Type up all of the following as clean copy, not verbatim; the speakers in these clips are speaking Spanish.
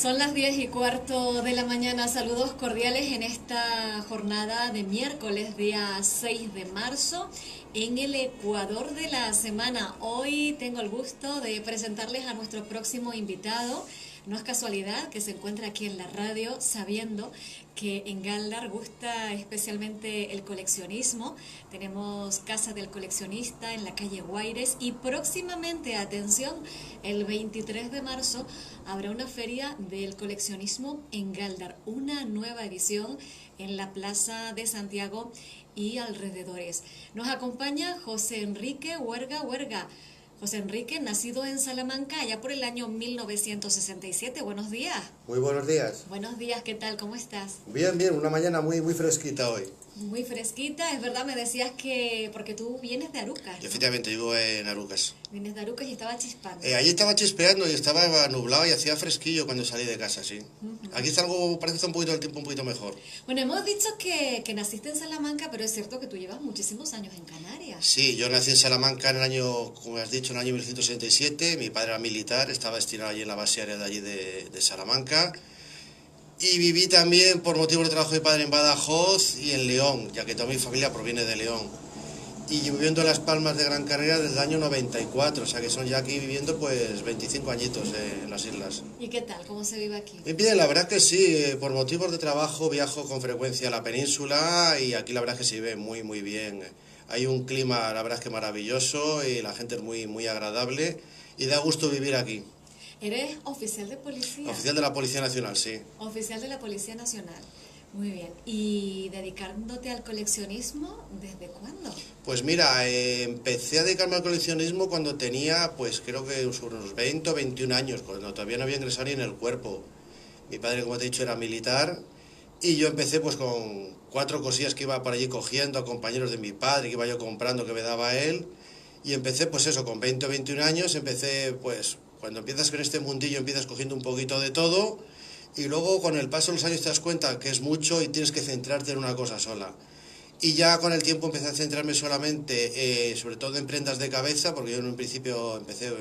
Son las 10:15 de la mañana. Saludos cordiales en esta jornada de miércoles, día 6 de marzo, en el Ecuador de la semana. Hoy tengo el gusto de presentarles a nuestro próximo invitado. No es casualidad que se encuentre aquí en la radio, sabiendo que en Galdar gusta especialmente el coleccionismo. Tenemos Casa del Coleccionista en la calle Guaires y próximamente, atención, el 23 de marzo habrá una feria del coleccionismo en Galdar, una nueva edición en la Plaza de Santiago y alrededores. Nos acompaña José Enrique Huerga. José Enrique, nacido en Salamanca, allá por el año 1967. Buenos días. Muy buenos días. Buenos días, ¿qué tal? ¿Cómo estás? Bien, una mañana muy fresquita hoy. Muy fresquita, es verdad, me decías que... porque tú vienes de Arucas, ¿no? Efectivamente, vivo en Arucas. Vienes de Arucas y estaba chispando. Allí estaba chispeando y estaba nublado y hacía fresquillo cuando salí de casa, sí. Aquí está algo, parece que está un poquito el tiempo un poquito mejor. Bueno, hemos dicho que naciste en Salamanca, pero es cierto que tú llevas muchísimos años en Canarias. Sí, yo nací en Salamanca en el año, como has dicho, en el año 1967. Mi padre era militar, estaba destinado allí en la base aérea de allí de Salamanca. Y viví también por motivos de trabajo de mi padre en Badajoz y en León, ya que toda mi familia proviene de León. Y viviendo en Las Palmas de Gran Canaria desde el año 94, o sea que son ya aquí viviendo pues 25 añitos en las islas. ¿Y qué tal? ¿Cómo se vive aquí? Bien, la verdad que sí, por motivos de trabajo viajo con frecuencia a la península y aquí la verdad que se vive muy bien. Hay un clima, la verdad es que maravilloso y la gente es muy agradable y da gusto vivir aquí. ¿Eres oficial de policía? Oficial de la Policía Nacional, sí. Oficial de la Policía Nacional. Muy bien. ¿Y dedicándote al coleccionismo desde cuándo? Pues mira, empecé a dedicarme al coleccionismo cuando tenía, pues creo que unos 20 o 21 años, cuando todavía no había ingresado ni en el cuerpo. Mi padre, como te he dicho, era militar y yo empecé pues con 4 cosillas que iba por allí cogiendo a compañeros de mi padre, que iba yo comprando, que me daba él. Y empecé pues eso, con 20 o 21 años, empecé pues, cuando empiezas con este mundillo empiezas cogiendo un poquito de todo. Y luego con el paso de los años te das cuenta que es mucho y tienes que centrarte en una cosa sola. Y ya con el tiempo empecé a centrarme solamente, sobre todo en prendas de cabeza, porque yo en un principio empecé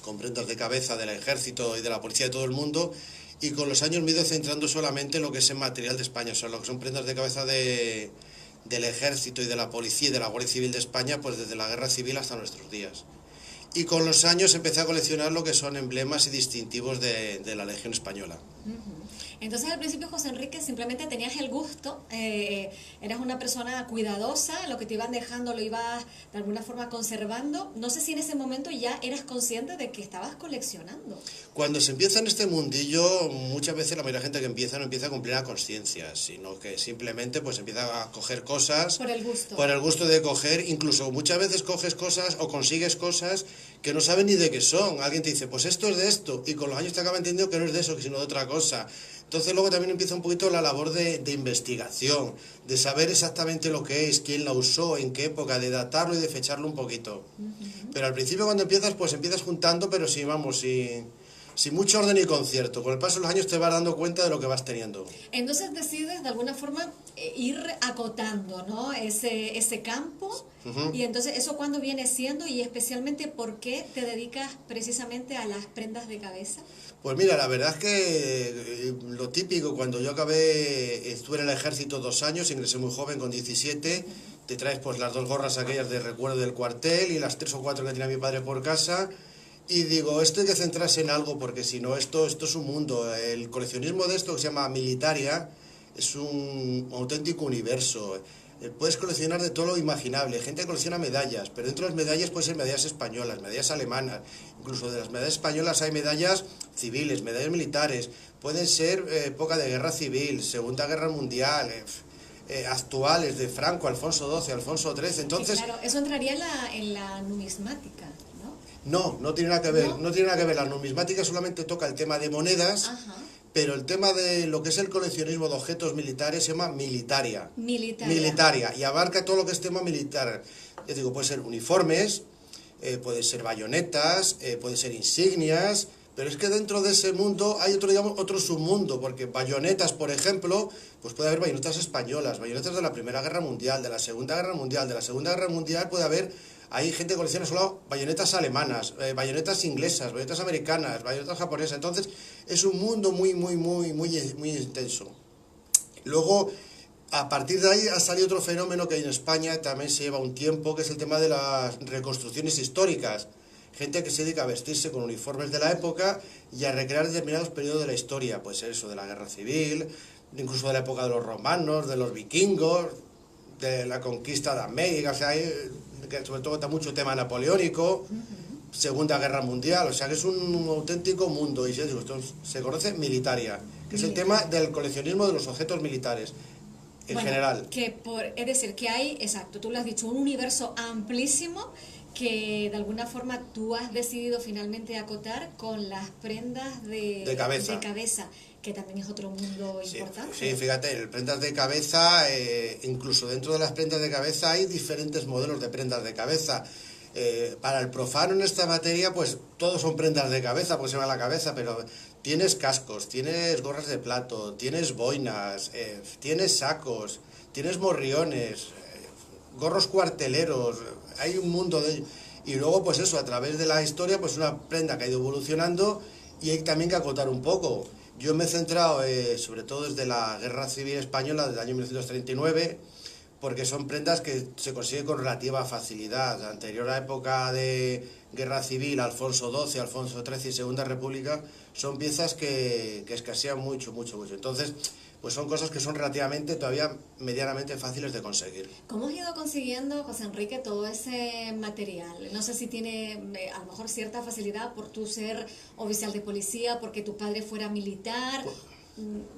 con prendas de cabeza del ejército y de la policía de todo el mundo, y con los años me he ido centrando solamente en lo que es el material de España, o sea, lo que son prendas de cabeza del ejército y de la policía y de la Guardia Civil de España, pues desde la Guerra Civil hasta nuestros días. Y con los años empecé a coleccionar lo que son emblemas y distintivos de la Legión Española. Entonces al principio, José Enrique, simplemente tenías el gusto, eras una persona cuidadosa, lo que te iban dejando lo ibas de alguna forma conservando. No sé si en ese momento ya eras consciente de que estabas coleccionando. Cuando se empieza en este mundillo, muchas veces la mayoría de gente que empieza no empieza con plena conciencia, sino que simplemente pues empieza a coger cosas por el gusto. Por el gusto de coger, incluso muchas veces coges cosas o consigues cosas que no sabes ni de qué son. Alguien te dice, pues esto es de esto, y con los años te acaba entendiendo que no es de eso, sino de otra cosa. Entonces luego también empieza un poquito la labor de investigación, de saber exactamente lo que es, quién la usó, en qué época, de datarlo y de fecharlo un poquito. Pero al principio cuando empiezas, pues empiezas juntando, pero sí, vamos, sin mucho orden y concierto. Con el paso de los años te vas dando cuenta de lo que vas teniendo. Entonces decides de alguna forma ir acotando, ¿no? ese campo. Y entonces eso cuándo viene siendo y especialmente por qué te dedicas precisamente a las prendas de cabeza. Pues mira, la verdad es que lo típico, cuando yo estuve en el ejército 2 años, ingresé muy joven con 17, te traes pues las 2 gorras aquellas de recuerdo del cuartel y las 3 o 4 que tenía mi padre por casa. Y digo, esto hay que centrarse en algo porque si no, esto es un mundo. El coleccionismo de esto que se llama militaria es un auténtico universo. Puedes coleccionar de todo lo imaginable. Gente que colecciona medallas, pero dentro de las medallas pueden ser medallas españolas, medallas alemanas. Incluso de las medallas españolas hay medallas civiles, medallas militares. Pueden ser época de guerra civil, Segunda Guerra Mundial, actuales de Franco, Alfonso XII, Alfonso XIII. Entonces, claro, eso entraría en la numismática. No tiene nada que ver, no tiene nada que ver. La numismática solamente toca el tema de monedas, pero el tema de lo que es el coleccionismo de objetos militares se llama militaria. Militaria, y abarca todo lo que es tema militar. Puede ser uniformes, puede ser bayonetas, puede ser insignias, Pero es que dentro de ese mundo hay otro, digamos, otro submundo, porque bayonetas, por ejemplo, pues puede haber bayonetas españolas, bayonetas de la Primera Guerra Mundial, de la Segunda Guerra Mundial, de la Segunda Guerra Mundial puede haber, hay gente que colecciona solo bayonetas alemanas, bayonetas inglesas, bayonetas americanas, bayonetas japonesas, entonces es un mundo muy intenso. Luego, a partir de ahí ha salido otro fenómeno que en España también se lleva un tiempo, que es el tema de las reconstrucciones históricas. Gente que se dedica a vestirse con uniformes de la época y a recrear determinados periodos de la historia, pues eso, de la guerra civil, incluso de la época de los romanos, de los vikingos, de la conquista de América, o sea, hay, que sobre todo está mucho tema napoleónico, Segunda Guerra Mundial, o sea que es un auténtico mundo, y esto se conoce militaria, que es el tema del coleccionismo de los objetos militares. En general. Es decir, que hay, exacto, tú lo has dicho, un universo amplísimo que de alguna forma tú has decidido finalmente acotar con las prendas de cabeza, que también es otro mundo importante. Sí, fíjate, en prendas de cabeza, incluso dentro de las prendas de cabeza hay diferentes modelos de prendas de cabeza. Para el profano en esta materia, pues todos son prendas de cabeza, porque se va a la cabeza, pero tienes cascos, tienes gorras de plato, tienes boinas, tienes sacos, tienes morriones, gorros cuarteleros, hay un mundo de ellos. Y luego, pues eso, a través de la historia, pues una prenda que ha ido evolucionando y hay también que acotar un poco. Yo me he centrado, sobre todo desde la Guerra Civil Española del año 1939, porque son prendas que se consiguen con relativa facilidad. Anterior a la época de Guerra Civil, Alfonso XII, Alfonso XIII y Segunda República, son piezas que escasean mucho. Entonces, pues son cosas que son relativamente, todavía medianamente fáciles de conseguir. ¿Cómo has ido consiguiendo, José Enrique, todo ese material? No sé si tiene a lo mejor cierta facilidad por tu ser oficial de policía, porque tu padre fuera militar.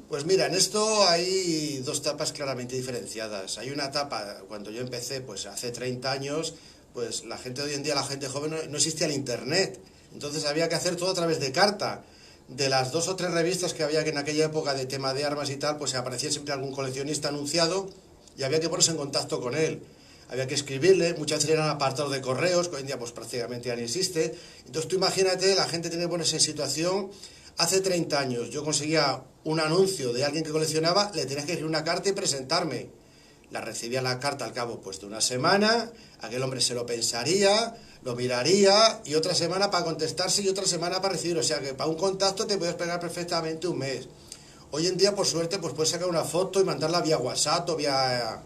Pues mira, en esto hay dos etapas claramente diferenciadas. Hay una etapa, cuando yo empecé, pues hace 30 años, pues la gente de hoy en día, la gente joven, no existía el internet. Entonces había que hacer todo a través de carta. De las 2 o 3 revistas que había que en aquella época de tema de armas y tal, pues aparecía siempre algún coleccionista anunciado y había que ponerse en contacto con él. Había que escribirle, muchas veces eran apartados de correos, que hoy en día pues prácticamente ya no existe. Entonces tú imagínate, la gente tiene que ponerse en situación. Hace 30 años yo conseguía un anuncio de alguien que coleccionaba, le tenías que escribir una carta y presentarme. La recibía la carta al cabo pues de una semana, aquel hombre se lo pensaría, lo miraría y otra semana para contestarse y otra semana para recibir. O sea que para un contacto te puedes pegar perfectamente un mes. Hoy en día, por suerte, pues puedes sacar una foto y mandarla vía WhatsApp o vía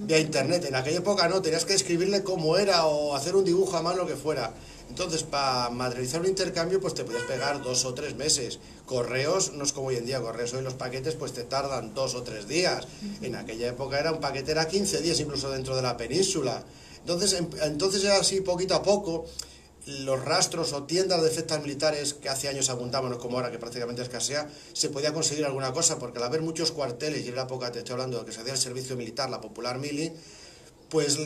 internet. En aquella época no, tenías que escribirle cómo era o hacer un dibujo a mano, lo que fuera. Entonces, para materializar un intercambio, pues te puedes pegar 2 o 3 meses. Correos no es como hoy en día, correos hoy los paquetes pues te tardan 2 o 3 días. En aquella época un paquete era 15 días incluso dentro de la península. Entonces era así poquito a poco. Los rastros o tiendas de efectos militares que hace años abundaban, no como ahora que prácticamente escasea, se podía conseguir alguna cosa, porque al haber muchos cuarteles, y en la época te estoy hablando de que se hacía el servicio militar, la popular mili, pues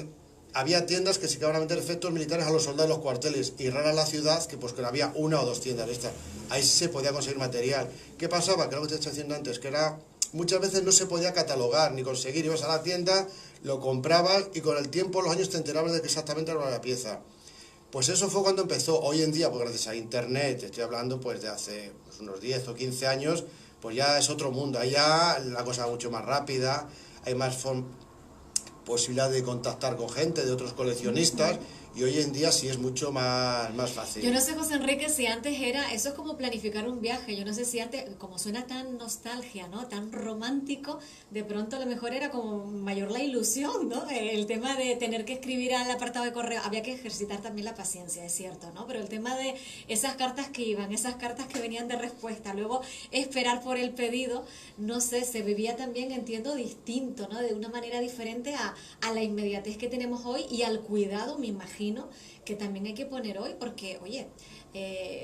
había tiendas que se iban a vender efectos militares a los soldados de los cuarteles, y rara la ciudad que pues que había 1 o 2 tiendas de estas. Ahí se podía conseguir material. ¿Qué pasaba? Que lo que te estaba diciendo antes, que era muchas veces no se podía catalogar ni conseguir. Ibas a la tienda, lo comprabas y con el tiempo, los años, te enterabas de que exactamente era la pieza. Pues eso fue cuando empezó. Hoy en día, pues gracias a internet, estoy hablando pues de hace pues, unos 10 o 15 años, pues ya es otro mundo. Ahí ya la cosa va mucho más rápida, hay más posibilidad de contactar con gente, de otros coleccionistas, y hoy en día sí es mucho más fácil. Yo no sé, José Enrique, si antes era, eso es como planificar un viaje, yo no sé si antes, como suena tan nostalgia, ¿no? Tan romántico, de pronto a lo mejor era como mayor la ilusión, ¿no? El tema de tener que escribir al apartado de correo, había que ejercitar también la paciencia, es cierto, ¿no? Pero el tema de esas cartas que iban, esas cartas que venían de respuesta, luego esperar por el pedido, no sé, se vivía también, entiendo, distinto, ¿no? De una manera diferente a la inmediatez que tenemos hoy y al cuidado, me imagino, que también hay que poner hoy, porque, oye,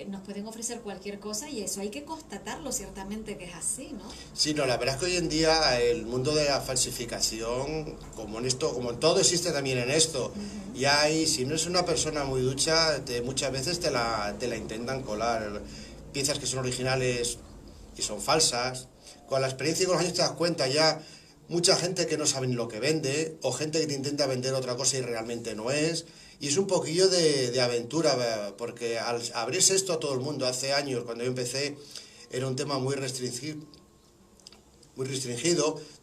nos pueden ofrecer cualquier cosa y eso hay que constatarlo ciertamente que es así, ¿no? Sí, no, la verdad es que hoy en día el mundo de la falsificación, como en esto, como en todo, existe también en esto. Y hay, si no es una persona muy ducha, muchas veces te la intentan colar. Piezas que son originales y son falsas. Con la experiencia y con los años te das cuenta ya. mucha gente que no sabe ni lo que vende, o gente que te intenta vender otra cosa y realmente no es. Y es un poquillo de aventura, porque al abrirse esto a todo el mundo hace años, cuando yo empecé, era un tema muy restringido,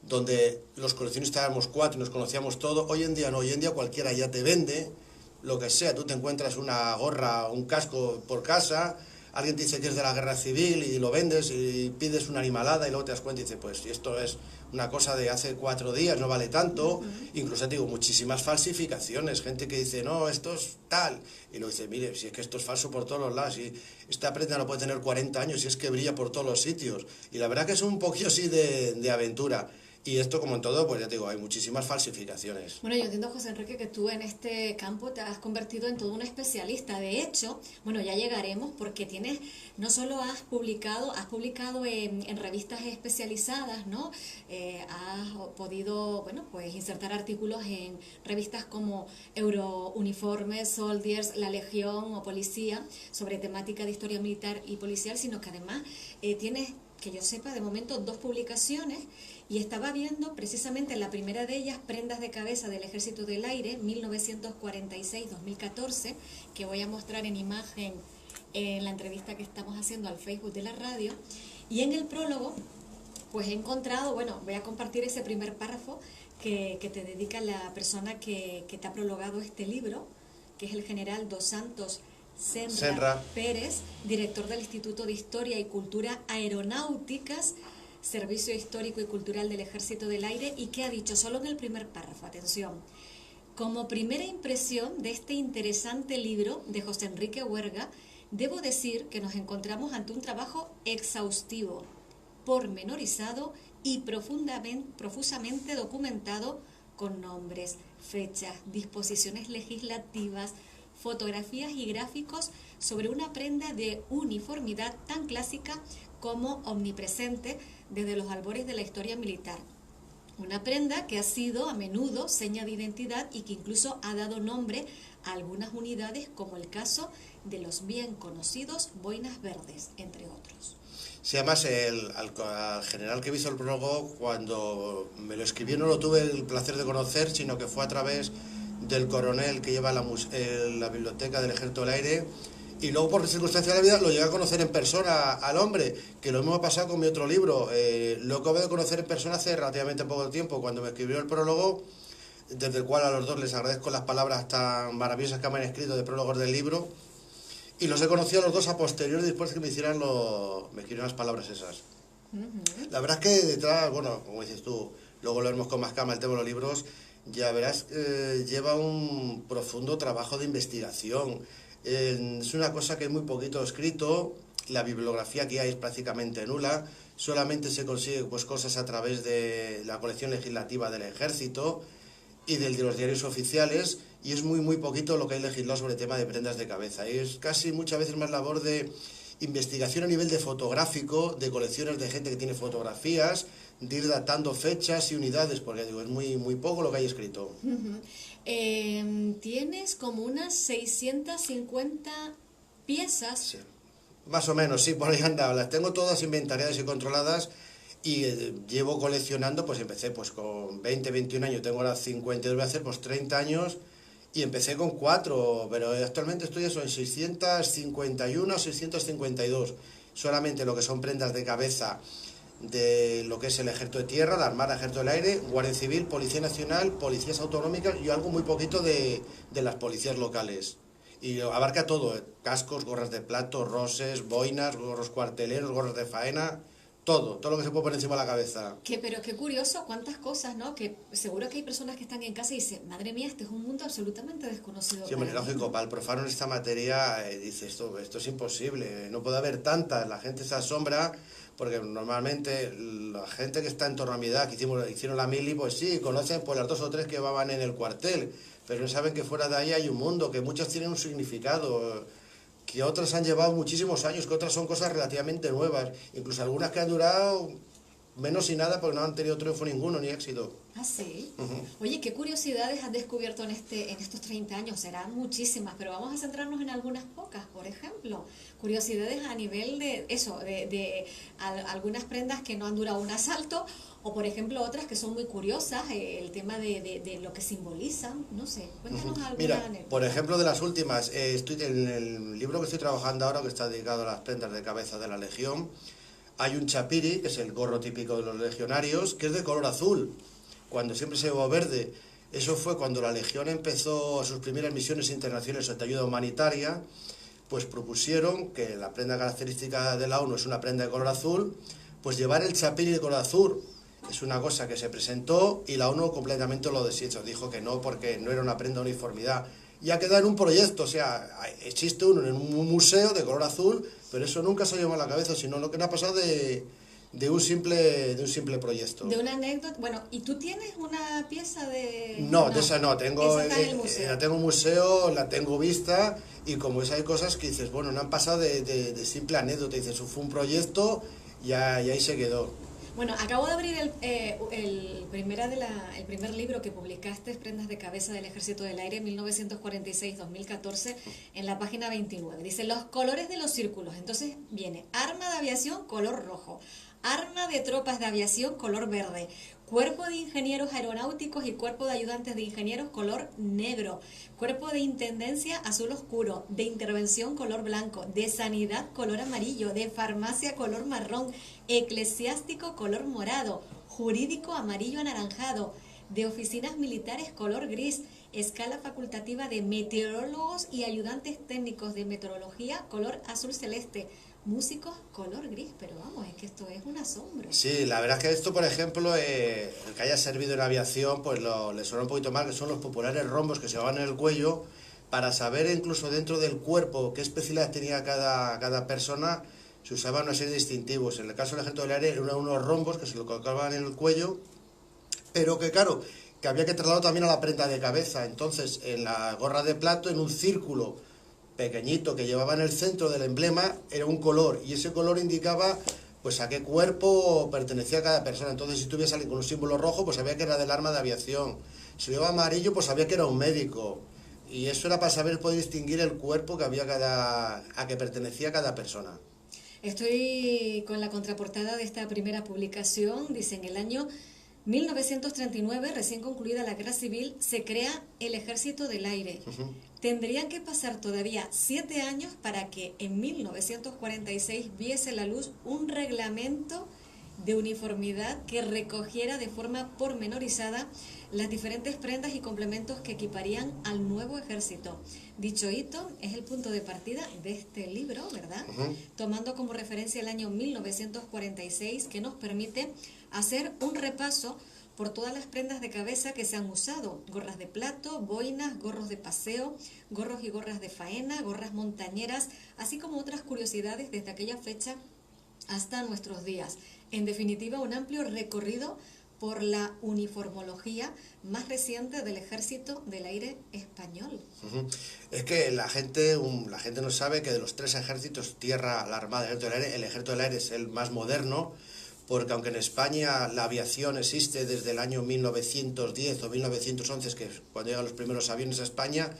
donde los coleccionistas éramos cuatro y nos conocíamos todos. Hoy en día no, hoy en día cualquiera ya te vende lo que sea. Tú te encuentras una gorra, un casco por casa, alguien te dice que es de la guerra civil y lo vendes y pides una animalada y luego te das cuenta y dices, pues esto es una cosa de hace 4 días, no vale tanto. Incluso te digo, muchísimas falsificaciones, gente que dice, no, esto es tal, y luego dice, mire, si es que esto es falso por todos los lados, y esta prenda no puede tener 40 años, y es que brilla por todos los sitios, y la verdad que es un poquillo así de aventura. Y esto, como en todo, pues ya te digo, hay muchísimas falsificaciones. Bueno, yo entiendo, José Enrique, que tú en este campo te has convertido en todo un especialista. De hecho, bueno, ya llegaremos porque tienes, no solo has publicado en revistas especializadas, ¿no? Has podido, bueno, pues insertar artículos en revistas como Eurouniforme, Soldiers, La Legión o Policía sobre temática de historia militar y policial, sino que además tienes, que yo sepa, de momento 2 publicaciones. Y estaba viendo precisamente la primera de ellas, Prendas de cabeza del Ejército del Aire, 1946-2014, que voy a mostrar en imagen en la entrevista que estamos haciendo al Facebook de la radio. Y en el prólogo, pues he encontrado, bueno, voy a compartir ese primer párrafo que te dedica la persona que te ha prologado este libro, que es el general Dos Santos Senra Pérez, director del Instituto de Historia y Cultura Aeronáuticas, Servicio Histórico y Cultural del Ejército del Aire, y que ha dicho solo en el primer párrafo, atención: como primera impresión de este interesante libro de José Enrique Huerga, debo decir que nos encontramos ante un trabajo exhaustivo, pormenorizado y profusamente documentado, con nombres, fechas, disposiciones legislativas, fotografías y gráficos sobre una prenda de uniformidad tan clásica como omnipresente desde los albores de la historia militar. Una prenda que ha sido a menudo seña de identidad y que incluso ha dado nombre a algunas unidades, como el caso de los bien conocidos boinas verdes, entre otros. Sí, además al general que hizo el prólogo, cuando me lo escribió, no lo tuve el placer de conocer, sino que fue a través del coronel que lleva la biblioteca del Ejército del Aire, y luego por circunstancias de la vida lo llegué a conocer en persona al hombre, que lo mismo ha pasado con mi otro libro. Lo acabo de conocer en persona hace relativamente poco tiempo, cuando me escribió el prólogo, desde el cual a los dos les agradezco las palabras tan maravillosas que me han escrito de prólogos del libro, y los he conocido a los dos a posteriori, después que me escribieron las palabras esas. La verdad es que detrás, bueno, como dices tú, luego lo vemos con más calma el tema de los libros, ya verás, lleva un profundo trabajo de investigación. Es una cosa que es muy poquito escrito, la bibliografía que hay es prácticamente nula, solamente se consigue pues cosas a través de la colección legislativa del Ejército y de los diarios oficiales, y es muy poquito lo que hay legislado sobre el tema de prendas de cabeza. Y es casi muchas veces más labor de investigación a nivel de fotográfico, de colecciones de gente que tiene fotografías, de ir datando fechas y unidades, porque digo, es muy poco lo que hay escrito. Tienes como unas 650 piezas. Sí, más o menos, sí, por ahí anda. Las tengo todas inventariadas y controladas, y llevo coleccionando, pues empecé pues con 20, 21 años, tengo ahora 52, voy a hacer pues 30 años, y empecé con 4, pero actualmente estoy eso en 651, 652, solamente lo que son prendas de cabeza de lo que es el Ejército de Tierra, la Armada, Ejército del Aire, Guardia Civil, Policía Nacional, Policías Autonómicas y algo muy poquito de las policías locales. Y abarca todo, cascos, gorras de plato, roses, boinas, gorros cuarteleros, gorros de faena, todo lo que se puede poner encima de la cabeza. Pero qué curioso, cuántas cosas, ¿no? Que seguro que hay personas que están en casa y dicen, madre mía, este es un mundo absolutamente desconocido. Sí, hombre, lógico, para el profano en esta materia dice esto es imposible, no puede haber tantas, la gente se asombra, porque normalmente la gente que está en torno a mi edad, que hicieron la mili, pues sí, conocen pues las 2 o 3 que van en el cuartel, pero no saben que fuera de ahí hay un mundo, que muchas tienen un significado, que otras han llevado muchísimos años, que otras son cosas relativamente nuevas, incluso algunas que han durado menos y nada porque no han tenido triunfo ninguno ni éxito. Ah, sí. Oye, ¿qué curiosidades has descubierto en estos 30 años? Serán muchísimas, pero vamos a centrarnos en algunas pocas. Por ejemplo, curiosidades a nivel de eso, algunas prendas que no han durado un asalto, o por ejemplo otras que son muy curiosas, el tema de lo que simbolizan, no sé, cuéntanos alguna Mira, anécdota. por ejemplo, de las últimas, estoy en el libro que estoy trabajando ahora, que está dedicado a las prendas de cabeza de la Legión, hay un chapiri, que es el gorro típico de los legionarios, que es de color azul, cuando siempre se llevó verde. Eso fue cuando la Legión empezó sus primeras misiones internacionales de ayuda humanitaria, pues propusieron que la prenda característica de la ONU es una prenda de color azul, pues llevar el chapiri de color azul. Es una cosa que se presentó y la ONU completamente lo deshizo, dijo que no porque no era una prenda de uniformidad. Y ha quedado en un proyecto, o sea, existe uno en un museo de color azul, pero eso nunca se ha llevado a la cabeza, sino lo que no ha pasado de un simple proyecto. De una anécdota, bueno, ¿y tú tienes una pieza de...? No, de esa no, tengo, esa está en el museo. la tengo en un museo, la tengo vista, y como esa hay cosas que dices, bueno, no han pasado de simple anécdota, dices, eso fue un proyecto y ahí se quedó. Bueno, acabo de abrir el primer libro que publicaste, Prendas de Cabeza del Ejército del Aire, 1946-2014, en la página 29. Dice, los colores de los círculos. Entonces viene, arma de aviación, color rojo. Arma de tropas de aviación, color verde. Cuerpo de ingenieros aeronáuticos y cuerpo de ayudantes de ingenieros, color negro. Cuerpo de intendencia, azul oscuro. De intervención, color blanco. De sanidad, color amarillo. De farmacia, color marrón. Eclesiástico, color morado. Jurídico, amarillo anaranjado. De oficinas militares, color gris. Escala facultativa de meteorólogos y ayudantes técnicos de meteorología, color azul celeste. Músicos, color gris, pero vamos, es que esto es un asombro. Sí, la verdad es que esto, por ejemplo, el que haya servido en aviación, pues le suena un poquito más, que son los populares rombos que se llevaban en el cuello, para saber incluso dentro del cuerpo qué especialidad tenía cada persona, se usaban una serie de distintivos. En el caso del ejército del aire eran unos rombos que se lo colocaban en el cuello, pero que claro, que había que trasladarlo también a la prenda de cabeza. Entonces, en la gorra de plato, en un círculo pequeñito que llevaba en el centro del emblema, era un color, y ese color indicaba pues a qué cuerpo pertenecía cada persona. Entonces, si tuviera alguien con un símbolo rojo, pues sabía que era del arma de aviación. Si llevaba amarillo, pues sabía que era un médico. Y eso era para saber poder distinguir el cuerpo que había a que pertenecía cada persona. Estoy con la contraportada de esta primera publicación, dice, en el año 1939, recién concluida la Guerra Civil, se crea el Ejército del Aire. Tendrían que pasar todavía 7 años para que en 1946 viese la luz un reglamento de uniformidad que recogiera de forma pormenorizada las diferentes prendas y complementos que equiparían al nuevo ejército. Dicho hito es el punto de partida de este libro, ¿verdad? Tomando como referencia el año 1946, que nos permite hacer un repaso por todas las prendas de cabeza que se han usado: gorras de plato, boinas, gorros de paseo, gorros y gorras de faena, gorras montañeras, así como otras curiosidades desde aquella fecha hasta nuestros días. En definitiva, un amplio recorrido por la uniformología más reciente del Ejército del Aire español. Es que la gente no sabe que de los 3 ejércitos, tierra, la armada y el ejército del aire, el ejército del aire es el más moderno, porque aunque en España la aviación existe desde el año 1910 o 1911, que es cuando llegan los primeros aviones a España,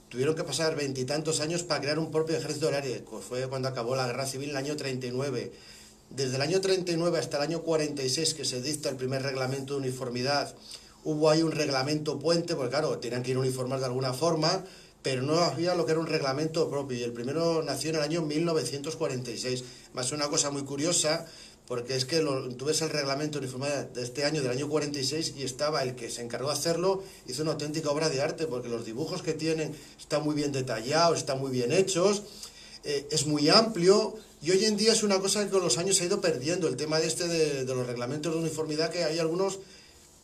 tuvieron que pasar 20 y tantos años para crear un propio ejército del aire, pues fue cuando acabó la Guerra Civil en el año 39. Desde el año 39 hasta el año 46, que se dicta el primer reglamento de uniformidad, hubo ahí un reglamento puente, porque claro, tenían que ir uniformados de alguna forma, pero no había lo que era un reglamento propio, y el primero nació en el año 1946. Más una cosa muy curiosa, porque es que tú ves el reglamento de uniformidad de este año, del año 46, y estaba el que se encargó de hacerlo, hizo una auténtica obra de arte, porque los dibujos que tienen están muy bien detallados, están muy bien hechos, es muy amplio, y hoy en día es una cosa que con los años se ha ido perdiendo, el tema de los reglamentos de uniformidad, que hay algunos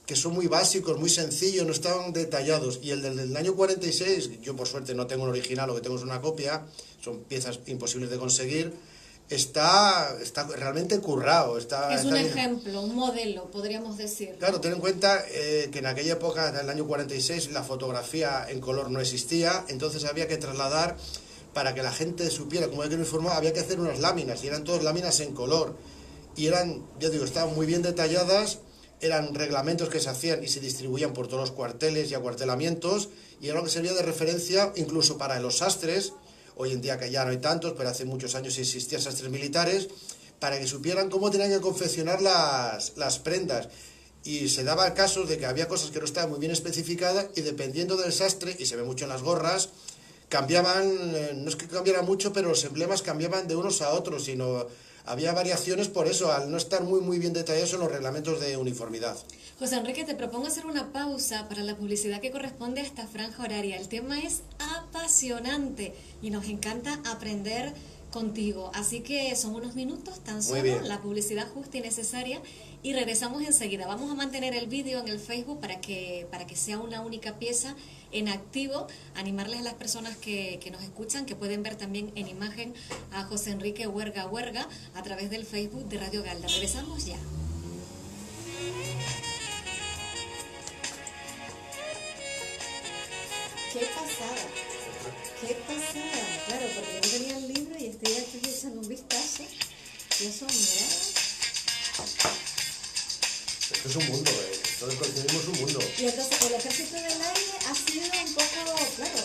que son muy básicos, muy sencillos, no están detallados, y el del año 46, yo por suerte no tengo un original, lo que tengo es una copia, son piezas imposibles de conseguir, está realmente currado. Es un ejemplo, un modelo, podríamos decir. Claro, ten en cuenta que en aquella época, en el año 46, la fotografía en color no existía, entonces había que trasladar, para que la gente supiera cómo hay que uniformar, había que hacer unas láminas, y eran todas láminas en color. y eran, ya digo, estaban muy bien detalladas, eran reglamentos que se hacían y se distribuían por todos los cuarteles y acuartelamientos, y era lo que servía de referencia incluso para los sastres, hoy en día que ya no hay tantos, pero hace muchos años existían sastres militares, para que supieran cómo tenían que confeccionar las prendas. Y se daba casos de que había cosas que no estaban muy bien especificadas y dependiendo del sastre, y se ve mucho en las gorras, cambiaban, no es que cambiara mucho, pero los emblemas cambiaban de unos a otros, sino había variaciones por eso, al no estar muy bien detallados en los reglamentos de uniformidad. José Enrique, te propongo hacer una pausa para la publicidad que corresponde a esta franja horaria. El tema es apasionante y nos encanta aprender contigo. Así que son unos minutos tan solo, la publicidad justa y necesaria, y regresamos enseguida. Vamos a mantener el vídeo en el Facebook para que sea una única pieza en activo, animarles a las personas que nos escuchan, que pueden ver también en imagen a José Enrique Huerga Huerga a través del Facebook de Radio Galda. Regresamos ya. ¡Qué pasada! ¡Qué pasada! Claro, porque yo tenía el libro y estoy aquí echando un vistazo y asombrada. Esto es un mundo, todo el coleccionismo es un mundo. Y entonces el Ejército del Aire ha sido un poco, claro,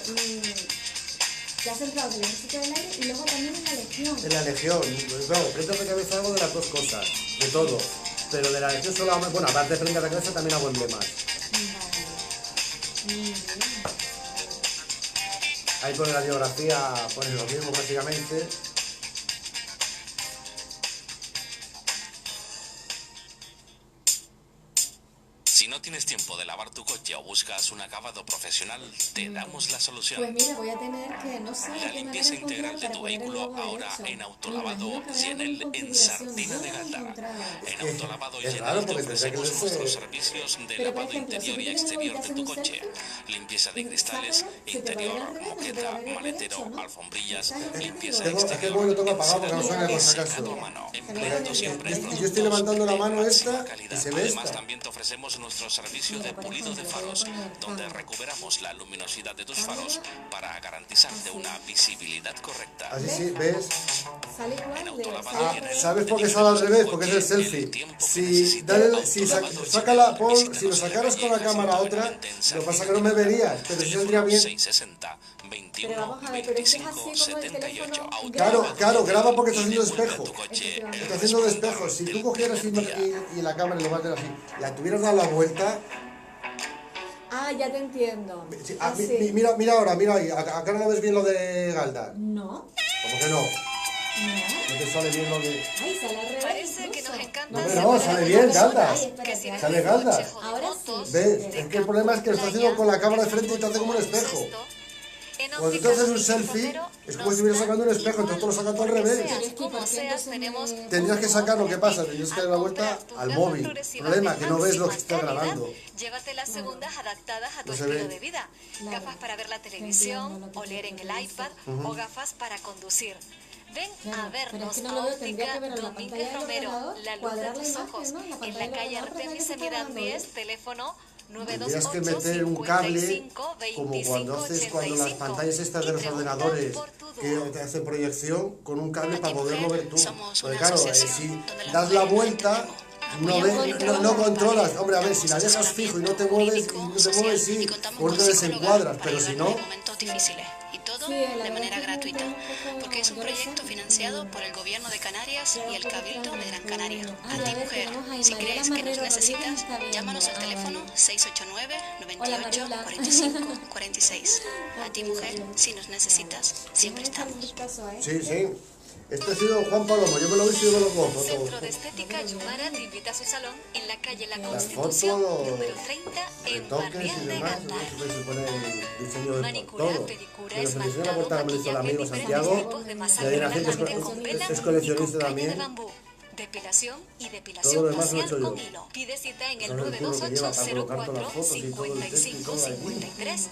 te has centrado en el Ejército del Aire y luego también en la Legión. En la Legión, claro, prendas de cabeza hago de las dos cosas, de todo. Pero de la Legión solo hago, bueno, aparte de prendas de cabeza también hago emblemas. Vale. Muy bien. Ahí pone la biografía, pone lo mismo prácticamente. Si no tienes tiempo de lavar tu coche o buscas un acabado profesional, te damos la solución. Pues mira, voy a tener que, no sé, La limpieza integral de tu vehículo ahora en Autolavado Yenel en Sardina de Galdar. En Autolavado Yenel te ofrecemos nuestros servicios de lavado interior y exterior de tu coche. Limpieza de cristales, interior, moqueta, maletero, alfombrillas, limpieza exterior, secado a mano, empleando siempre Yo estoy levantando la mano esta y se ve Además, esta. también te ofrecemos nuestro servicio de pulido de faros, donde recuperamos la luminosidad de tus faros para garantizarte una visibilidad correcta. Así sí, ¿ves? Sale igual de... ¿Sabes por qué sale al revés? Porque es el selfie. Si lo sacaras con la cámara a otra, lo que pasa es que no me verías, pero sí saldría bien. 660 21 Pero vamos a ver, pero es que es así 25 como el 78. teléfono. Claro, graba porque está haciendo espejo. Efectivamente. Está haciendo de espejo. Si tú cogieras y la cámara y lo bates así, la tuvieras dado la vuelta. Ah, ya te entiendo. Mira ahora, mira ahí. Acá no ves bien lo de Galda. No. ¿Cómo que no? No. No te sale bien lo de. Ay, sale al revés. Parece que nos encanta. No, pero no, sale bien, Galda. Ay, espérate. Sale Galda. Ahora sí. ¿Ves? Es que el problema es que lo está haciendo con la cámara de frente y te hace como un espejo. Cuando tú haces un selfie, es como si estuvieras sacando un espejo, entonces tú lo sacas todo al revés. Tendrías que sacar lo que pasa, tendrías que dar la vuelta al móvil. El problema es que no ves lo que está grabando. Llévate las segundas adaptadas a tu No se estilo ve. de vida. Gafas para ver la televisión o leer en el iPad o gafas para conducir. Ven a vernos a Óptica Domínguez Romero, la luz de tus ojos, en la calle Artemis Semidán 10, teléfono Tendrías que meter un cable, como cuando las pantallas estas de los ordenadores que te hacen proyección, con un cable para poderlo ver tú. Porque claro, si das la vuelta, no controlas. Hombre, a ver, si la dejas fijo y no te mueves, sí, pues te desencuadras, pero si no... Y todo de manera gratuita, porque es un proyecto financiado por el Gobierno de Canarias y el Cabildo de Gran Canaria. A ti, mujer, si crees que nos necesitas, llámanos al teléfono 689 98 45 46. A ti, mujer, si nos necesitas, siempre estamos. Sí. Este ha sido Juan Palomo, yo me lo he visto y yo me lo cojo. Centro de Estética Yumara te invita a su salón en la calle La Las Constitución, fotos, número 30, en retoques y Barrial de demás, Galdar. se pone el diseño de Manicura, todo. pedicura, Pero se diseñó la esmaltado, portada, me lo hizo el maquillaje, amigo diferentes Santiago, tipos de y masaje hay una gente relajante con vela es y coleccionista con caña de también. bambú. Depilación y Todo depilación lo demás lo he facial hecho yo. con hilo. Pide cita en el Con el culo que lleva para colocar todas las 928 fotos y todo el texto y 04 todo ahí. 55 53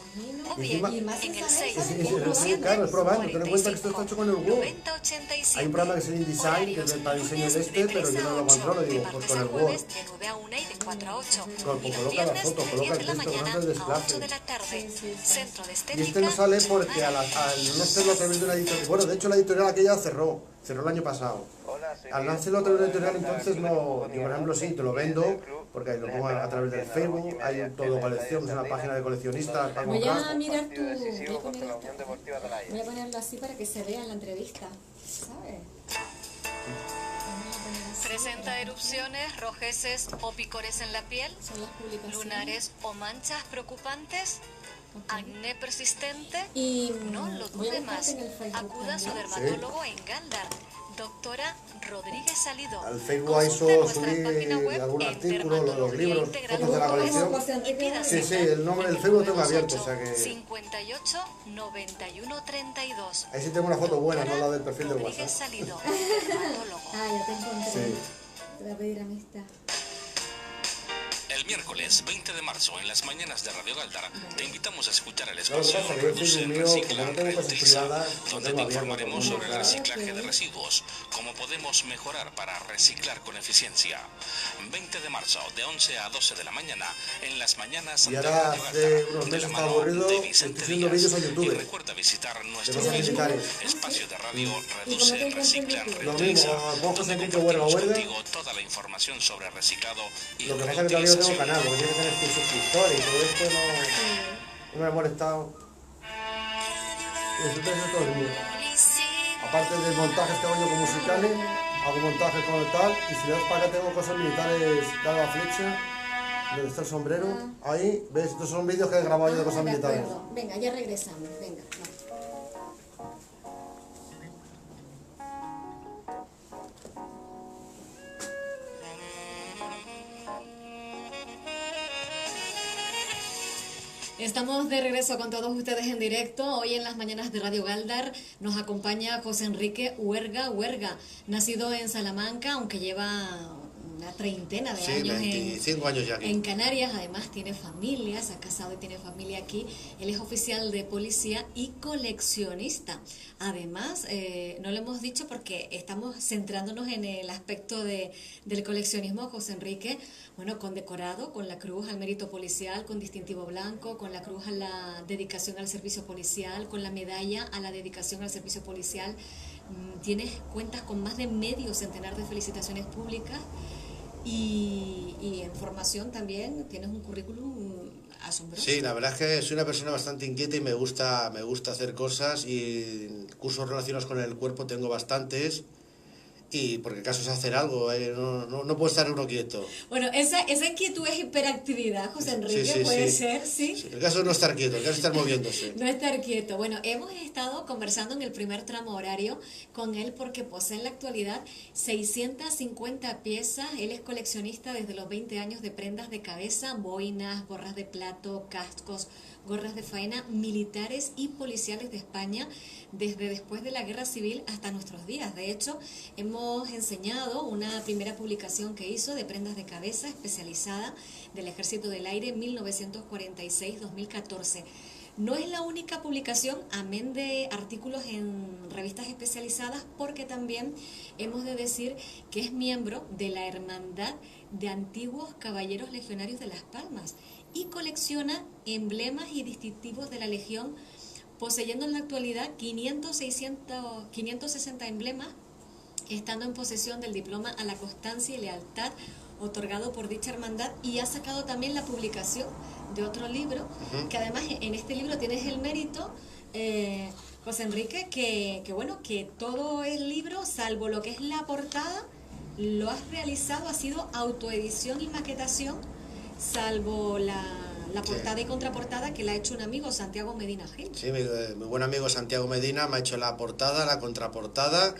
o Y bien encima- en el Sí, claro, es probando. Ten en cuenta que esto está hecho con el Word. 90 87. Hay un programa que es el InDesign, que es para diseño de este, pero yo no lo controlo, digo, pues con el Word. De 9 a 1 y de 4 a 8. Pues Y los coloca la viernes foto, de coloca 10 de el la texto, mañana grande el a 8 desplace. de la tarde. Centro de Y Estética. este no sale porque Yumara. al no serlo a través de una editorial. Bueno, de hecho la editorial aquella cerró el año pasado. Hola, al lanzarlo a través de editorial, entonces no, yo por ejemplo sí, te lo vendo, porque lo pongo a través del Facebook, hay todo colección, es una página de coleccionistas. Voy a mirar tu... Voy a ponerlo así para que se vea en la entrevista, ¿sabes? Presenta erupciones, rojeces o picores en la piel, lunares o manchas preocupantes, acné persistente. Y no lo dude más, acuda a su dermatólogo en Galdar. Doctora Rodríguez Salido. Al Facebook ahí subí algún artículo, los libros, fotos de la colección. Sí, sí, el nombre del Facebook lo tengo abierto, o sea que... 58 91 32. Ahí sí tengo una foto buena, no la del perfil del Rodríguez WhatsApp. Salido, dermatólogo. Ya te encontré. Sí. Te voy a pedir amistad. El miércoles 20 de marzo, en las mañanas de Radio Galdar, te invitamos a escuchar el No, espacio lo que pasa es que el Reduce, Facebook mío, Recicla, como no tengo cosas Reutiliza, privadas, donde lo te tengo abierto. informaremos sobre el Ah, reciclaje ok. de residuos, cómo podemos mejorar para reciclar con eficiencia. 20 de marzo, de 11 a 12 de la mañana, en las mañanas Y de ahora Radio hace Galdar, unos de meses la estaba mano aburrido, de estoy Vicente haciendo Díaz. vídeos a Y YouTube recuerda visitar nuestro cosas Facebook, militares. espacio de radio ¿Y cómo te Reduce, encuentras en Recicla, YouTube? Lo Reutiliza, mismo, pongo donde José Enrique compartimos Huerga. contigo toda la información sobre reciclado y Lo que pasa es que todavía no tengo canal, porque tiene que tener 100 suscriptores y todo esto no me ha molestado. Y resulta que eso es todo el mío. Aparte del montaje que hago yo con musicales, hago montajes con tal, y si le das para acá tengo cosas militares, dado a flecha, donde está el sombrero, ahí, ves, estos son vídeos que he grabado yo de cosas De militares. acuerdo. Venga, ya regresamos. Venga, va. Estamos de regreso con todos ustedes en directo. Hoy en las mañanas de Radio Galdar nos acompaña José Enrique Huerga, nacido en Salamanca, aunque lleva una treintena de Sí, años 25 años ya aquí. en Canarias. Además tiene familia, se ha casado y tiene familia aquí. Él es oficial de policía y coleccionista. Además, no lo hemos dicho porque estamos centrándonos en el aspecto del coleccionismo. José Enrique, bueno, condecorado con la Cruz al Mérito Policial, con distintivo blanco, con la Cruz a la dedicación al servicio policial, con la medalla a la dedicación al servicio policial. Tienes cuentas con más de medio centenar de felicitaciones públicas y en formación también tienes un currículum asombroso. Sí, la verdad es que soy una persona bastante inquieta y me gusta hacer cosas, y cursos relacionados con el cuerpo tengo bastantes. Y porque caso es hacer algo, no puede estar uno quieto. Bueno, esa inquietud es hiperactividad, José Enrique, Sí, puede ser, ¿sí? Sí, el caso es no estar quieto, el caso es estar moviéndose. No estar quieto. Bueno, hemos estado conversando en el primer tramo horario con él porque posee en la actualidad 650 piezas. Él es coleccionista desde los 20 años de prendas de cabeza, boinas, gorras de plato, cascos, gorras de faena militares y policiales de España, desde después de la Guerra Civil hasta nuestros días. De hecho, hemos enseñado una primera publicación que hizo de prendas de cabeza especializada del Ejército del Aire en 1946-2014. No es la única publicación, amén de artículos en revistas especializadas, porque también hemos de decir que es miembro de la Hermandad de Antiguos Caballeros Legionarios de Las Palmas y colecciona emblemas y distintivos de la Legión, poseyendo en la actualidad 560 emblemas, estando en posesión del diploma a la constancia y lealtad otorgado por dicha hermandad, y ha sacado también la publicación de otro libro, que además en este libro tienes el mérito, José Enrique, que bueno, que todo el libro, salvo lo que es la portada, lo has realizado, ha sido autoedición y maquetación, salvo la portada y contraportada que la ha hecho un amigo, Santiago Medina Gil. Sí, mi buen amigo Santiago Medina me ha hecho la portada, la contraportada,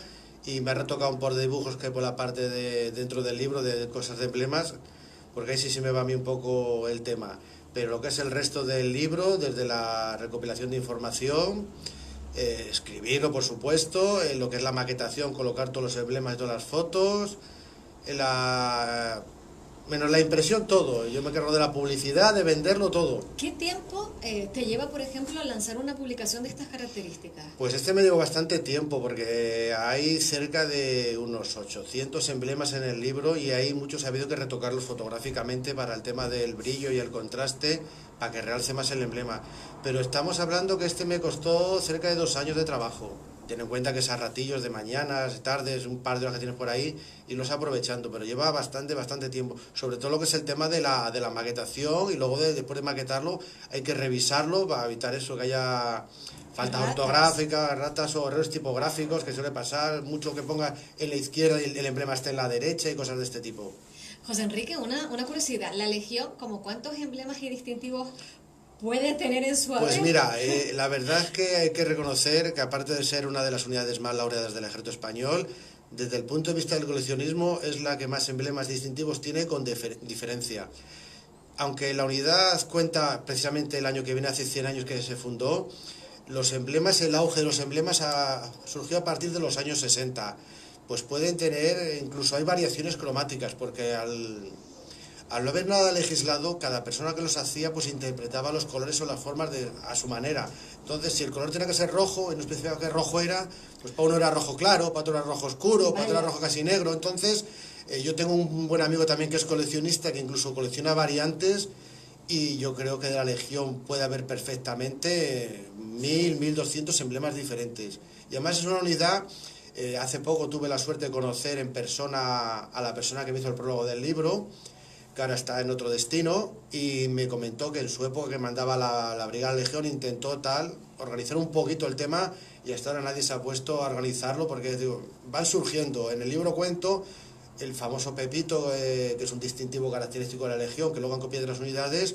y me ha retocado un par de dibujos que hay por la parte de dentro del libro de cosas de emblemas, porque ahí sí se me va a mí un poco el tema. Pero lo que es el resto del libro, desde la recopilación de información, escribirlo por supuesto, lo que es la maquetación, colocar todos los emblemas y todas las fotos, menos la impresión, todo. Yo me encargo de la publicidad, de venderlo todo. ¿Qué tiempo te lleva, por ejemplo, lanzar una publicación de estas características? Pues me llevó bastante tiempo, porque hay cerca de unos 800 emblemas en el libro, y hay muchos ha habido que retocarlos fotográficamente para el tema del brillo y el contraste, para que realce más el emblema. Pero estamos hablando que me costó cerca de 2 años de trabajo. Ten en cuenta que es a ratillos de mañanas, tardes, un par de horas que tienes por ahí, y los aprovechando, pero lleva bastante tiempo. Sobre todo lo que es el tema de la maquetación, y luego después de maquetarlo hay que revisarlo para evitar eso, que haya faltas ortográficas, ratas o errores tipográficos, que suele pasar, mucho que ponga en la izquierda y el emblema esté en la derecha y cosas de este tipo. José Enrique, una curiosidad, la Legión, ¿como cuántos emblemas y distintivos puede tener en su haber? Pues mira, la verdad es que hay que reconocer que aparte de ser una de las unidades más laureadas del ejército español, desde el punto de vista del coleccionismo es la que más emblemas distintivos tiene con diferencia. Aunque la unidad cuenta precisamente el año que viene, hace 100 años que se fundó, los emblemas, el auge de los emblemas surgió a partir de los años 60. Pues pueden tener, incluso hay variaciones cromáticas, porque al no haber nada legislado, cada persona que los hacía pues interpretaba los colores o las formas a su manera. Entonces, si el color tenía que ser rojo, y no especificaba qué rojo era, pues para uno era rojo claro, para otro era rojo oscuro, para otro era rojo casi negro. Entonces, yo tengo un buen amigo también que es coleccionista, que incluso colecciona variantes, y yo creo que de la Legión puede haber perfectamente 1200 emblemas diferentes. Y además es una unidad, hace poco tuve la suerte de conocer en persona a la persona que me hizo el prólogo del libro, que ahora está en otro destino, y me comentó que en su época que mandaba la Brigada Legión intentó organizar un poquito el tema, y hasta ahora nadie se ha puesto a organizarlo, porque digo, van surgiendo. En el libro cuento el famoso Pepito, que es un distintivo característico de la Legión, que luego han copiado otras unidades,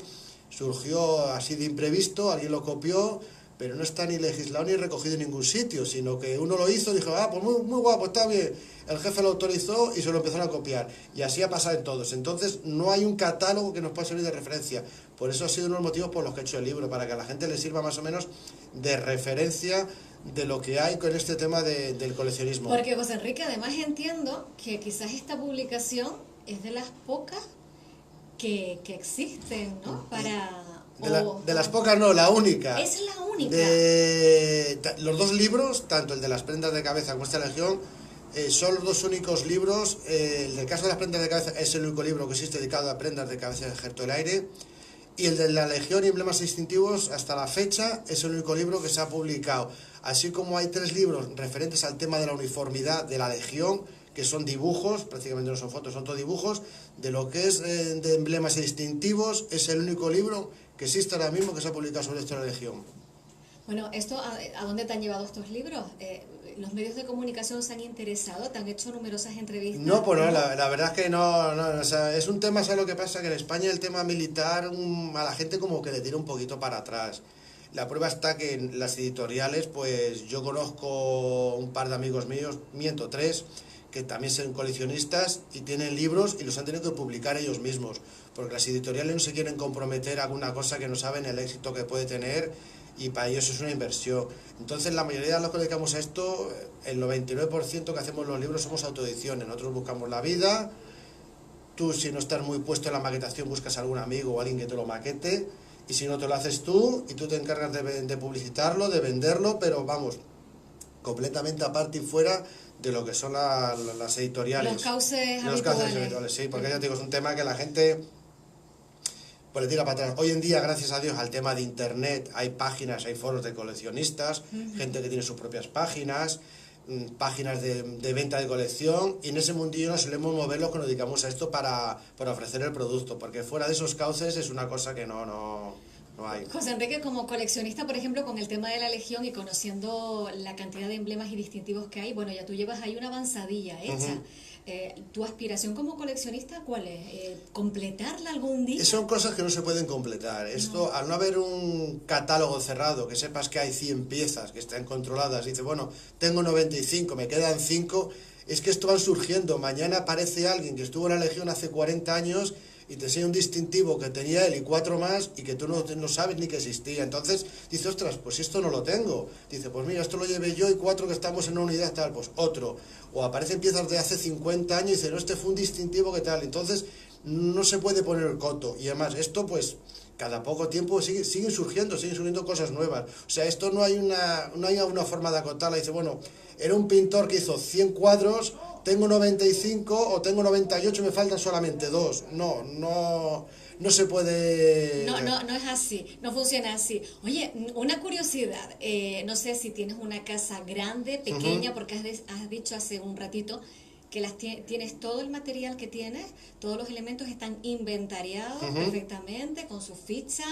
surgió así de imprevisto, alguien lo copió, pero no está ni legislado ni recogido en ningún sitio, sino que uno lo hizo, dijo, pues muy guapo, está bien, el jefe lo autorizó y se lo empezaron a copiar, y así ha pasado en todos. Entonces no hay un catálogo que nos pueda servir de referencia. Por eso ha sido uno de los motivos por los que he hecho el libro, para que a la gente le sirva más o menos de referencia de lo que hay con este tema del coleccionismo. Porque, José Enrique, además entiendo que quizás esta publicación es de las pocas que existen, ¿no? De las pocas no, la única. Es la única. Los dos libros, tanto el de las prendas de cabeza como esta Legión, son los dos únicos libros. El del caso de las prendas de cabeza es el único libro que existe dedicado a prendas de cabeza del Ejército del Aire. Y el de la Legión y emblemas distintivos, hasta la fecha, es el único libro que se ha publicado. Así como hay 3 libros referentes al tema de la uniformidad de la Legión, que son dibujos, prácticamente no son fotos, son todos dibujos, de lo que es de emblemas y distintivos, es el único libro que existe ahora mismo que se ha publicado sobre esto de la Legión. Bueno, ¿a dónde te han llevado estos libros? ¿Los medios de comunicación se han interesado? ¿Te han hecho numerosas entrevistas? No, pues no, la verdad es que no, o sea, es un tema, ¿sabes lo que pasa? Que en España el tema militar a la gente como que le tira un poquito para atrás. La prueba está que en las editoriales, pues yo conozco un par de amigos míos, 3, que también son coleccionistas y tienen libros y los han tenido que publicar ellos mismos, porque las editoriales no se quieren comprometer a alguna cosa que no saben el éxito que puede tener, y para ellos es una inversión. Entonces la mayoría de los que dedicamos a esto, el 99% que hacemos los libros somos autoediciones. Nosotros buscamos la vida, tú si no estás muy puesto en la maquetación buscas a algún amigo o alguien que te lo maquete, y si no te lo haces tú y tú te encargas de publicitarlo, de venderlo, pero vamos, completamente aparte y fuera de lo que son las editoriales. Los cauces habituales, sí, porque ya te digo, es un tema que la gente pues le tira para atrás. Hoy en día, gracias a Dios, al tema de internet, hay páginas, hay foros de coleccionistas, gente que tiene sus propias páginas de venta de colección, y en ese mundillo nos solemos mover los que nos dedicamos a esto para ofrecer el producto, porque fuera de esos cauces es una cosa que no hay. José Enrique, como coleccionista, por ejemplo, con el tema de la Legión y conociendo la cantidad de emblemas y distintivos que hay, bueno, ya tú llevas ahí una avanzadilla hecha. ¿Tu aspiración como coleccionista cuál es? ¿Completarla algún día? Son cosas que no se pueden completar. Esto, al no haber un catálogo cerrado, que sepas que hay 100 piezas que están controladas, y dices, bueno, tengo 95, me quedan 5, es que esto va surgiendo. Mañana aparece alguien que estuvo en la Legión hace 40 años y te enseña un distintivo que tenía él y 4 más y que tú no sabes ni que existía. Entonces dices, ostras, pues esto no lo tengo. Dice, pues mira, esto lo llevé yo y 4 que estamos en una unidad tal, pues otro. O aparecen piezas de hace 50 años y dicen, no, este fue un distintivo que tal. Entonces no se puede poner el coto. Y además esto pues cada poco tiempo siguen surgiendo cosas nuevas. O sea, esto no hay una forma de acotarla. Dice, bueno, era un pintor que hizo 100 cuadros, tengo 95 o tengo 98, me faltan solamente 2. No no se puede... No es así, no funciona así. Oye, una curiosidad, no sé si tienes una casa grande, pequeña, porque has dicho hace un ratito que tienes todo el material que tienes, todos los elementos están inventariados perfectamente, con su ficha,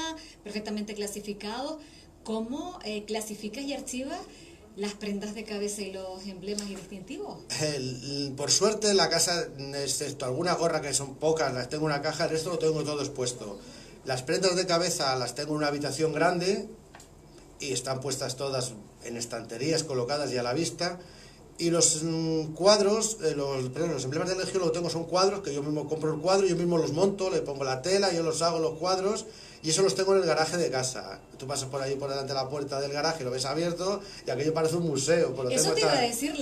perfectamente clasificados. ¿Cómo clasificas y archivas las prendas de cabeza y los emblemas y distintivos? Por suerte la casa, excepto alguna gorra que son pocas, las tengo en una caja, el resto lo tengo todo expuesto. Las prendas de cabeza las tengo en una habitación grande y están puestas todas en estanterías colocadas y a la vista. Y los cuadros, los emblemas de Legio lo que tengo son cuadros, que yo mismo compro el cuadro, yo mismo los monto, le pongo la tela, yo los hago los cuadros, y eso los tengo en el garaje de casa. Tú pasas por ahí por delante de la puerta del garaje, lo ves abierto, y aquello parece un museo. Eso te iba a decir,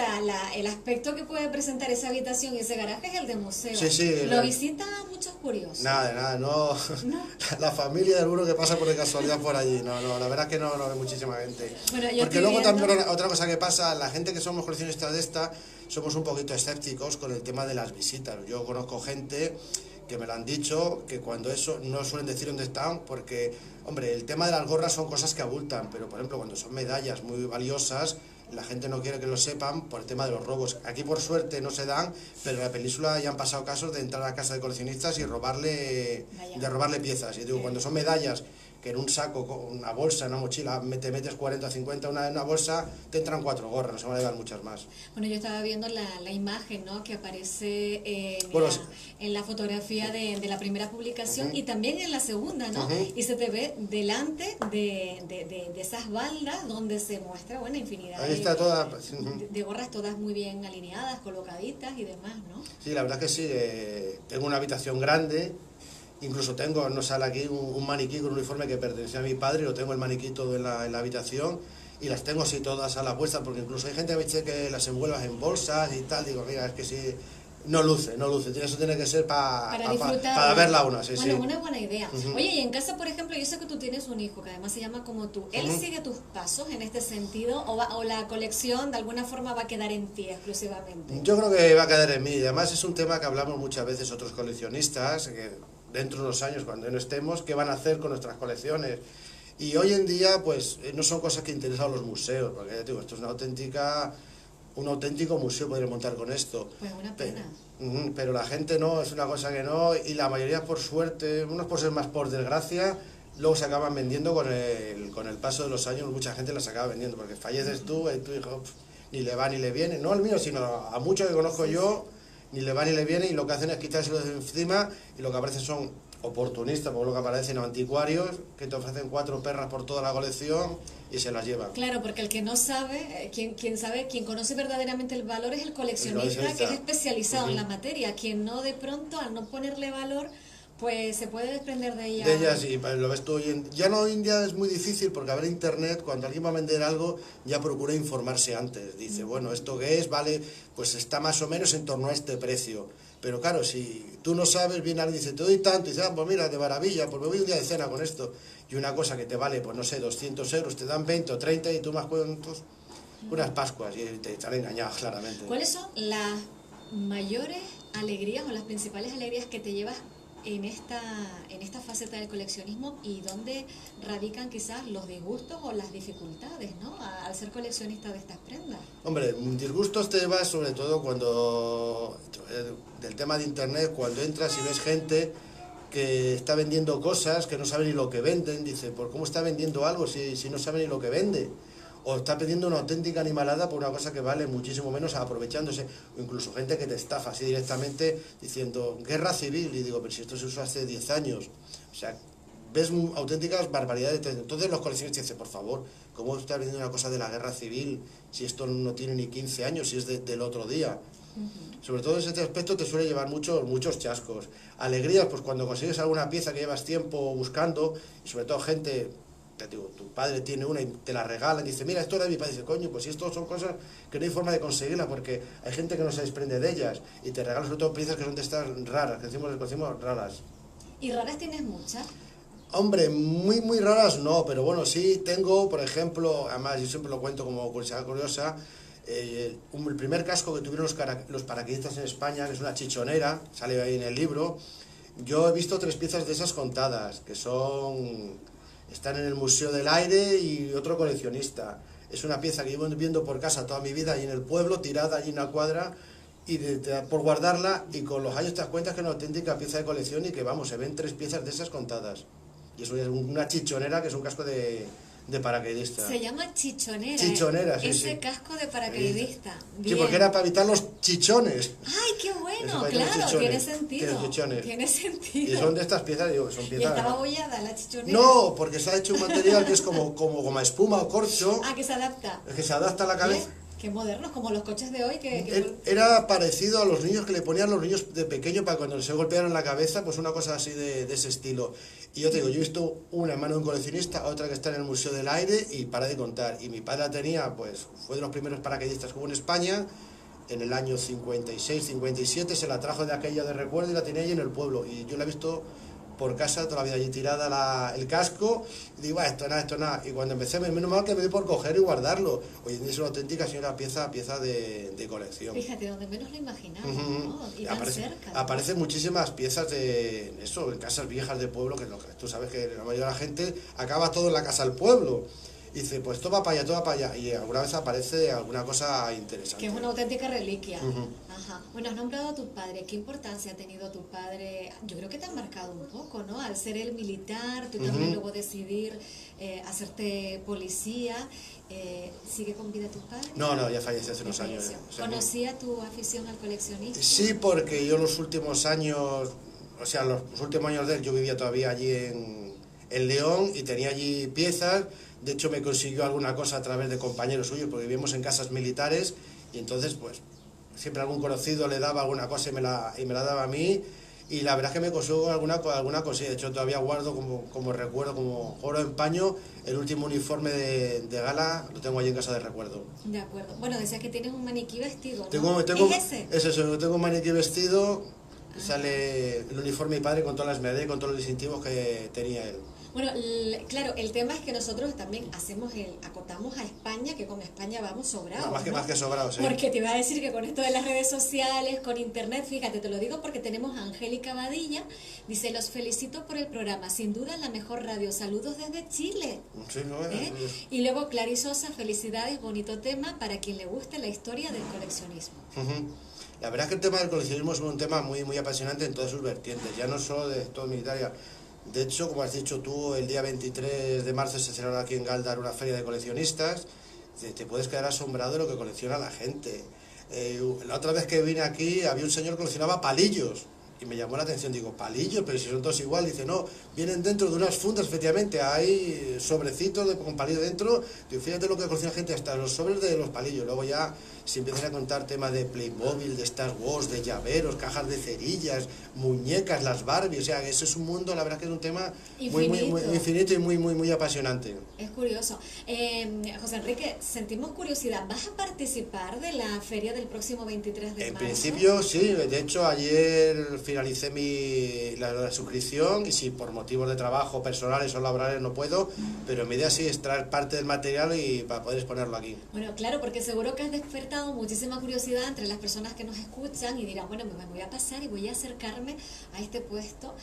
el aspecto que puede presentar esa habitación y ese garaje es el de museo. Sí. ¿Lo visitan muchos curiosos? Nada, no. La familia de alguno que pasa por casualidad por allí, no, la verdad es que no ve muchísima gente. Bueno, porque luego también otra cosa que pasa, la gente que somos coleccionistas de esta, somos un poquito escépticos con el tema de las visitas. Yo conozco gente que me lo han dicho, que cuando eso no suelen decir dónde están, porque, hombre, el tema de las gorras son cosas que abultan, pero por ejemplo cuando son medallas muy valiosas, la gente no quiere que lo sepan por el tema de los robos. Aquí por suerte no se dan, pero en la península ya han pasado casos de entrar a casa de coleccionistas y robarle piezas. Y digo, cuando son medallas, que en un saco, una bolsa, una mochila, te metes 40 o 50 en una bolsa, te entran 4 gorras, no se van a llevar muchas más. Bueno, yo estaba viendo la imagen, ¿no?, que aparece en la fotografía de la primera publicación y también en la segunda, ¿no? Y se te ve delante de esas baldas donde se muestra, bueno, infinidad ahí está toda, de gorras todas muy bien alineadas, colocaditas y demás, ¿no? Sí, la verdad que sí, tengo una habitación grande. Incluso tengo, no sale aquí, un maniquí con un uniforme que pertenecía a mi padre, lo tengo el maniquí todo en la habitación y las tengo así todas a la puesta, porque incluso hay gente que me dice que las envuelvas en bolsas y tal, digo, mira, es que sí, no luce, eso tiene que ser para verla una, sí. Una buena idea. Oye, y en casa, por ejemplo, yo sé que tú tienes un hijo que además se llama como tú, ¿él sigue tus pasos en este sentido o la colección de alguna forma va a quedar en ti exclusivamente? Yo creo que va a quedar en mí, y además es un tema que hablamos muchas veces otros coleccionistas, que dentro de unos años, cuando no estemos, qué van a hacer con nuestras colecciones. Y hoy en día, pues, no son cosas que interesan a los museos, porque ya digo, esto es un auténtico museo poder montar con esto. Pues una pena. Pero la gente no, es una cosa que no, y la mayoría por suerte, unos por ser más por desgracia, luego se acaban vendiendo con el paso de los años, mucha gente las acaba vendiendo, porque falleces tú y tu hijo ni le va ni le viene, no al mío, sino a muchos que conozco yo, ni le va ni le viene, y lo que hacen es quitárselo de encima, y lo que aparecen son oportunistas, por lo que aparecen, anticuarios, que te ofrecen 4 perras por toda la colección y se las llevan. Claro, porque el que no sabe, quien conoce verdaderamente el valor es el coleccionista, que es especializado en la materia. Quien no, de pronto, al no ponerle valor, pues se puede desprender de ella. De ellas, sí, lo ves tú ya no, hoy en día es muy difícil, porque a ver internet, cuando alguien va a vender algo, ya procura informarse antes. Dice, bueno, ¿esto qué es? Vale, pues está más o menos en torno a este precio. Pero claro, si tú no sabes, viene alguien y dice, te doy tanto, y dices, pues mira, de maravilla, pues me voy un día de cena con esto. Y una cosa que te vale, pues no sé, 200 euros, te dan 20 o 30 y tú más cuentos, unas Pascuas, y te están engañados claramente. ¿Cuáles son las mayores alegrías o las principales alegrías que te llevas en esta faceta del coleccionismo, y dónde radican quizás los disgustos o las dificultades, ¿no?, al ser coleccionista de estas prendas? Hombre, disgustos te llevas sobre todo cuando, del tema de internet, cuando entras y ves gente que está vendiendo cosas que no sabe ni lo que venden, dice, ¿por cómo está vendiendo algo si no sabe ni lo que vende? O está pidiendo una auténtica animalada por una cosa que vale muchísimo menos, aprovechándose, o incluso gente que te estafa así directamente diciendo guerra civil, y digo, pero si esto se usó hace 10 años, o sea, ves auténticas barbaridades. Entonces los coleccionistas dicen, por favor, ¿cómo está vendiendo una cosa de la guerra civil si esto no tiene ni 15 años, si es del otro día? Sobre todo en este aspecto te suele llevar muchos chascos. Alegrías, pues cuando consigues alguna pieza que llevas tiempo buscando, y sobre todo gente, te digo, tu padre tiene una y te la regala y dice, mira, esto era de mi padre. Y dice, coño, pues si esto son cosas que no hay forma de conseguirlas, porque hay gente que no se desprende de ellas, y te regalan sobre todo piezas que son de estas raras, que decimos raras. ¿Y raras tienes muchas? Hombre, muy raras no, pero bueno, sí tengo, por ejemplo, además yo siempre lo cuento como curiosidad curiosa, el primer casco que tuvieron los paracaidistas en España, que es una chichonera, sale ahí en el libro. Yo he visto 3 piezas de esas contadas, que están en el Museo del Aire y otro coleccionista. Es una pieza que llevo viendo por casa toda mi vida, allí en el pueblo, tirada allí en una cuadra, y por guardarla, y con los años te das cuenta que es una auténtica pieza de colección y que, vamos, se ven 3 piezas de esas contadas. Y eso es una chichonera, que es un casco de paracaidista. Se llama chichonera. Chichonera, sí, ese casco de paracaidista. Sí, porque era para evitar los chichones. ¡Ay, qué bueno! Claro, tiene sentido. Tiene sentido. Y son de estas piezas, digo, que son piezas... ¿Y estaba abollada la chichonera? No, porque se ha hecho un material que es como espuma o corcho. Ah, que se adapta. Es que se adapta a la cabeza. Qué modernos, como los coches de hoy. Era parecido a los niños que le ponían los niños de pequeño para cuando se golpearan la cabeza, pues una cosa así de ese estilo. Y yo te digo, yo he visto una en mano de un coleccionista, otra que está en el Museo del Aire, y para de contar. Y mi padre la tenía, pues fue de los primeros paracaidistas que hubo en España, en el año 56, 57, se la trajo de aquella de recuerdo y la tenía allí en el pueblo. Y yo la he visto por casa toda la vida allí tirada el casco, y digo, esto nada. Y cuando empecé, menos mal que me di por coger y guardarlo. Hoy en día es una auténtica señora pieza de colección. Fíjate, donde menos lo imaginaba, ¿no? Y tan cerca. Aparecen muchísimas piezas de eso, en casas viejas de pueblo, que tú sabes que la mayoría de la gente acaba todo en la casa del pueblo. Y dice, pues toma para allá, y alguna vez aparece alguna cosa interesante. Que es una auténtica reliquia. Ajá. Bueno, has nombrado a tu padre. ¿Qué importancia ha tenido tu padre? Yo creo que te ha marcado un poco, ¿no? Al ser el militar, tú también luego decidir hacerte policía. ¿Sigue con vida tu padre? No, ya falleció hace unos años. ¿Conocía tu afición al coleccionismo? Sí, porque yo los últimos años, los últimos años de él, yo vivía todavía allí en León y tenía allí piezas. De hecho, me consiguió alguna cosa a través de compañeros suyos, porque vivíamos en casas militares, y entonces, pues, siempre algún conocido le daba alguna cosa y me la daba a mí, y la verdad es que me consiguió alguna cosilla. De hecho, todavía guardo como recuerdo, como oro en paño, el último uniforme de gala, lo tengo allí en casa de recuerdo. De acuerdo. Bueno, decías que tienes un maniquí vestido, ¿no? ¿Es ese? Es eso, tengo un maniquí vestido, sale el uniforme de mi padre con todas las medallas, con todos los distintivos que tenía él. Bueno, claro, el tema es que nosotros también acotamos a España, que con España vamos sobrados. Más que sobrados, sí. Porque te iba a decir que con esto de las redes sociales, con internet, fíjate, te lo digo porque tenemos a Angélica Badilla, dice, los felicito por el programa, sin duda la mejor radio, saludos desde Chile. Sí, no, Y luego Clary Sosa, felicidades, bonito tema para quien le guste la historia del coleccionismo. La verdad es que el tema del coleccionismo es un tema muy, muy apasionante en todas sus vertientes, ya no solo de todo militar. De hecho, como has dicho tú, el día 23 de marzo se celebra aquí en Galdar una feria de coleccionistas. Te puedes quedar asombrado de lo que colecciona la gente. La otra vez que vine aquí había un señor que coleccionaba palillos. Y me llamó la atención, digo, palillos, pero si son todos igual. Dice, no, vienen dentro de unas fundas, efectivamente, hay sobrecitos con palillos dentro. Digo, fíjate lo que colecciona la gente, hasta los sobres de los palillos. Luego ya se empiezan a contar temas de Playmobil, de Star Wars, de llaveros, cajas de cerillas, muñecas, las Barbie. O sea, ese es un mundo, la verdad que es un tema muy infinito y muy apasionante. Es curioso. José Enrique, sentimos curiosidad. ¿Vas a participar de la feria del próximo 23 de marzo? En principio sí, de hecho ayer finalicé la suscripción, y si por motivos de trabajo personales o laborales no puedo, pero mi idea sí es traer parte del material y para poder exponerlo aquí. Bueno, claro, porque seguro que has despertado muchísima curiosidad entre las personas que nos escuchan y dirán, bueno, me voy a pasar y voy a acercarme a este puesto.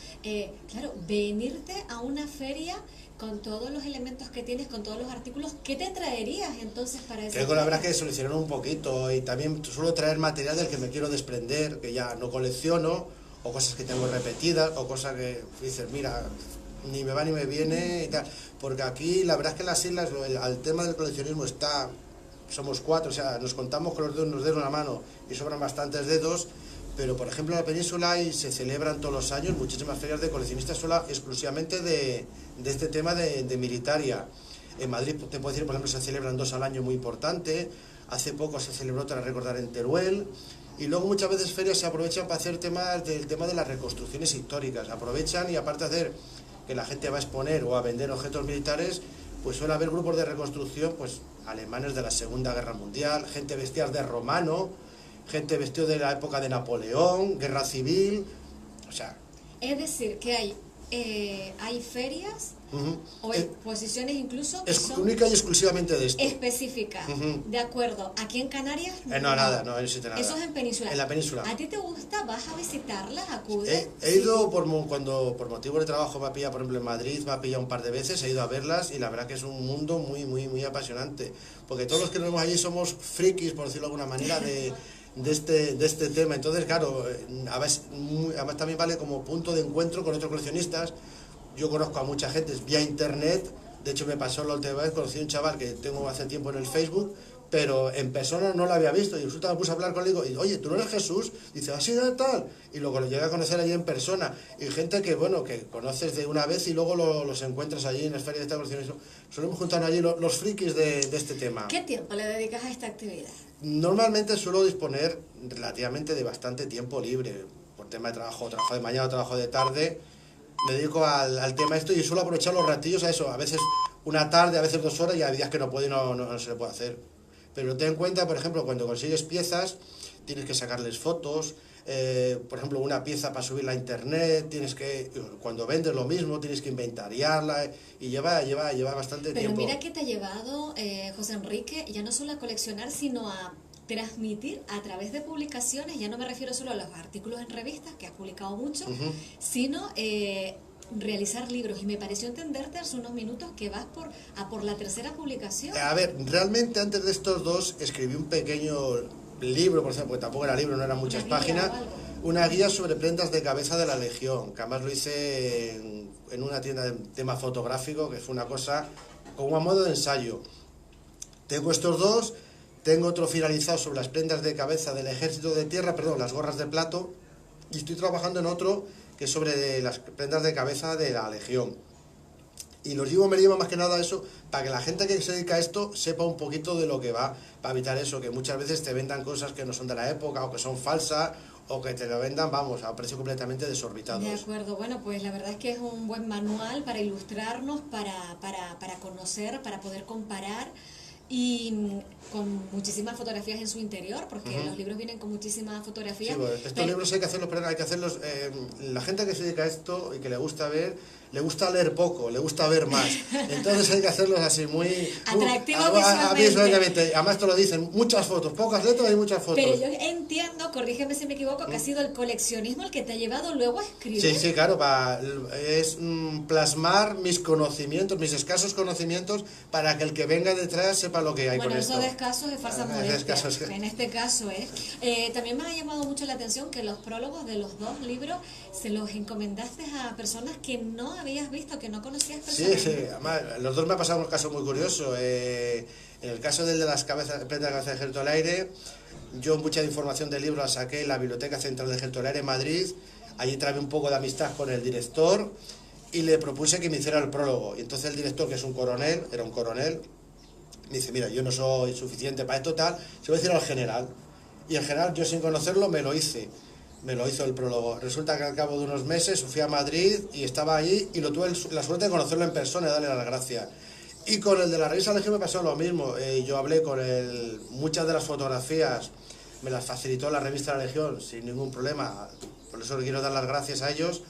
Claro, venirte a una feria con todos los elementos que tienes, con todos los artículos, ¿qué te traerías entonces para esa feria? La verdad es que solucionar un poquito, y también suelo traer material del que me quiero desprender, que ya no colecciono, o cosas que tengo repetidas, o cosas que dices, mira, ni me va ni me viene y tal. Porque aquí la verdad es que en las islas al tema del coleccionismo somos 4, o sea, nos contamos con los dedos, nos den una mano y sobran bastantes dedos, pero por ejemplo en la península se celebran todos los años muchísimas ferias de coleccionistas exclusivamente de este tema de militaria. En Madrid, te puedo decir, por ejemplo, se celebran 2 al año muy importante. Hace poco se celebró otra, recordar, en Teruel. Y luego muchas veces ferias se aprovechan para hacer tema de las reconstrucciones históricas. Aprovechan, y aparte de hacer que la gente va a exponer o a vender objetos militares, pues suele haber grupos de reconstrucción, pues alemanes de la Segunda Guerra Mundial, gente vestida de romano, gente vestida de la época de Napoleón, guerra civil, o sea... Es decir, que hay hay ferias o Es exposiciones incluso que son única y exclusivamente de esto. específicas. De acuerdo. Aquí en Canarias No, nada, no existe nada. Eso es en Península. En la península. ¿A ti te gusta? ¿Vas a visitarlas? ¿Acudes? He ido cuando por motivos de trabajo me ha pillado, por ejemplo, en Madrid, me ha pillado un par de veces, he ido a verlas y la verdad que es un mundo muy, muy, muy apasionante. Porque todos los que nos vemos allí somos frikis, por decirlo de alguna manera, de este tema. Entonces, claro, además también vale como punto de encuentro con otros coleccionistas. Yo conozco a mucha gente vía internet. De hecho, me pasó la última vez, conocí a un chaval que tengo hace tiempo en el Facebook, pero en persona no lo había visto, y resulta me puse a hablar con él y digo, oye, ¿tú no eres Jesús? Y dice, así de tal, y luego lo llegué a conocer allí en persona, y gente que, bueno, que conoces de una vez y luego los encuentras allí en la feria de esta colección. Solemos juntar allí los frikis de este tema. ¿Qué tiempo le dedicas a esta actividad? Normalmente suelo disponer relativamente de bastante tiempo libre, por tema de trabajo de mañana o trabajo de tarde. Me dedico al tema esto y suelo aprovechar los ratillos a eso, a veces una tarde, a veces 2 horas, y hay días que no puedo y no se le puede hacer. Pero ten en cuenta, por ejemplo, cuando consigues piezas, tienes que sacarles fotos, por ejemplo, una pieza para subirla a internet, cuando vendes lo mismo, tienes que inventariarla, y lleva bastante tiempo. Pero mira que te ha llevado, José Enrique, ya no solo a coleccionar, sino a transmitir a través de publicaciones. Ya no me refiero solo a los artículos en revistas, que has publicado mucho, sino realizar libros, y me pareció entenderte hace unos minutos que vas por la 3ª publicación. A ver, realmente antes de estos 2 escribí un pequeño libro, por ejemplo, porque tampoco era libro, no eran muchas páginas, una guía sobre prendas de cabeza de la Legión, que además lo hice en una tienda de tema fotográfico, que fue una cosa como a modo de ensayo. Tengo estos 2, tengo otro finalizado sobre las prendas de cabeza del Ejército de Tierra, perdón, las gorras de plato, y estoy trabajando en otro que es sobre las prendas de cabeza de la Legión. Y me llevo más que nada a eso, para que la gente que se dedica a esto sepa un poquito de lo que va, para evitar eso, que muchas veces te vendan cosas que no son de la época, o que son falsas, o que te lo vendan, vamos, a precios completamente desorbitados. De acuerdo, bueno, pues la verdad es que es un buen manual para ilustrarnos, para conocer, para poder comparar, y con muchísimas fotografías en su interior, porque los libros vienen con muchísimas fotografías. Sí, bueno, estos libros hay que hacerlos, la gente que se dedica a esto y que le gusta leer poco, le gusta ver más. Entonces hay que hacerlos así muy atractivos visualmente. Además te lo dicen, muchas fotos, pocas letras y muchas fotos. Pero yo entiendo, corrígeme si me equivoco, que ha sido el coleccionismo el que te ha llevado luego a escribir. Sí, claro, es plasmar mis conocimientos, mis escasos conocimientos, para que el que venga detrás sepa lo que hay con esto. Bueno, eso de escasos es falsa modestia. En este caso, también me ha llamado mucho la atención que los prólogos de los 2 libros se los encomendaste a personas que no habías visto, que no conocías personalmente. Sí, además, los 2 me ha pasado un caso muy curioso. En el caso del de las prendas de cabeza del Ejército del Aire, yo mucha información del libro la saqué en la Biblioteca Central del Ejército del Aire en Madrid. Allí trabé un poco de amistad con el director y le propuse que me hiciera el prólogo. Y entonces el director, que es un coronel, me dice, mira, yo no soy suficiente para esto, tal, se lo voy a decir al general. Y el general, yo sin conocerlo, me lo hizo el prólogo. Resulta que al cabo de unos meses fui a Madrid y estaba allí, y tuve la suerte de conocerlo en persona y darle las gracias. Y con el de la revista Legión me pasó lo mismo. Yo hablé con él, muchas de las fotografías me las facilitó la revista La Legión sin ningún problema, por eso le quiero dar las gracias a ellos.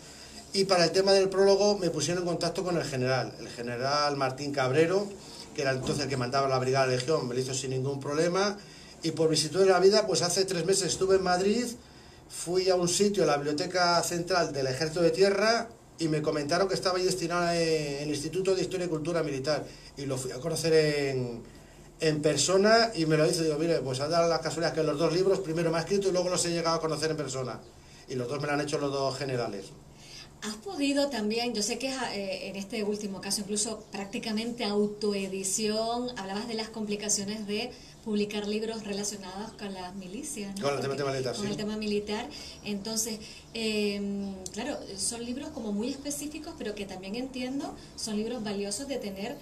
Y para el tema del prólogo me pusieron en contacto con el general Martín Cabrero, que era entonces el que mandaba la Brigada Legión, me lo hizo sin ningún problema. Y por visitud de la vida, pues hace 3 meses estuve en Madrid, fui a un sitio, a la Biblioteca Central del Ejército de Tierra, y me comentaron que estaba ahí destinado en el Instituto de Historia y Cultura Militar, y lo fui a conocer en persona, y me lo hizo. Digo, mire, pues ha dado la casualidad que los 2 libros primero me ha escrito y luego los he llegado a conocer en persona, y los 2 me lo han hecho los 2 generales. Has podido también, yo sé que en este último caso incluso prácticamente autoedición, hablabas de las complicaciones de publicar libros relacionados con las milicias, ¿no? Con el tema militar, con el tema militar. Entonces, claro, son libros como muy específicos, pero que también entiendo son libros valiosos de tener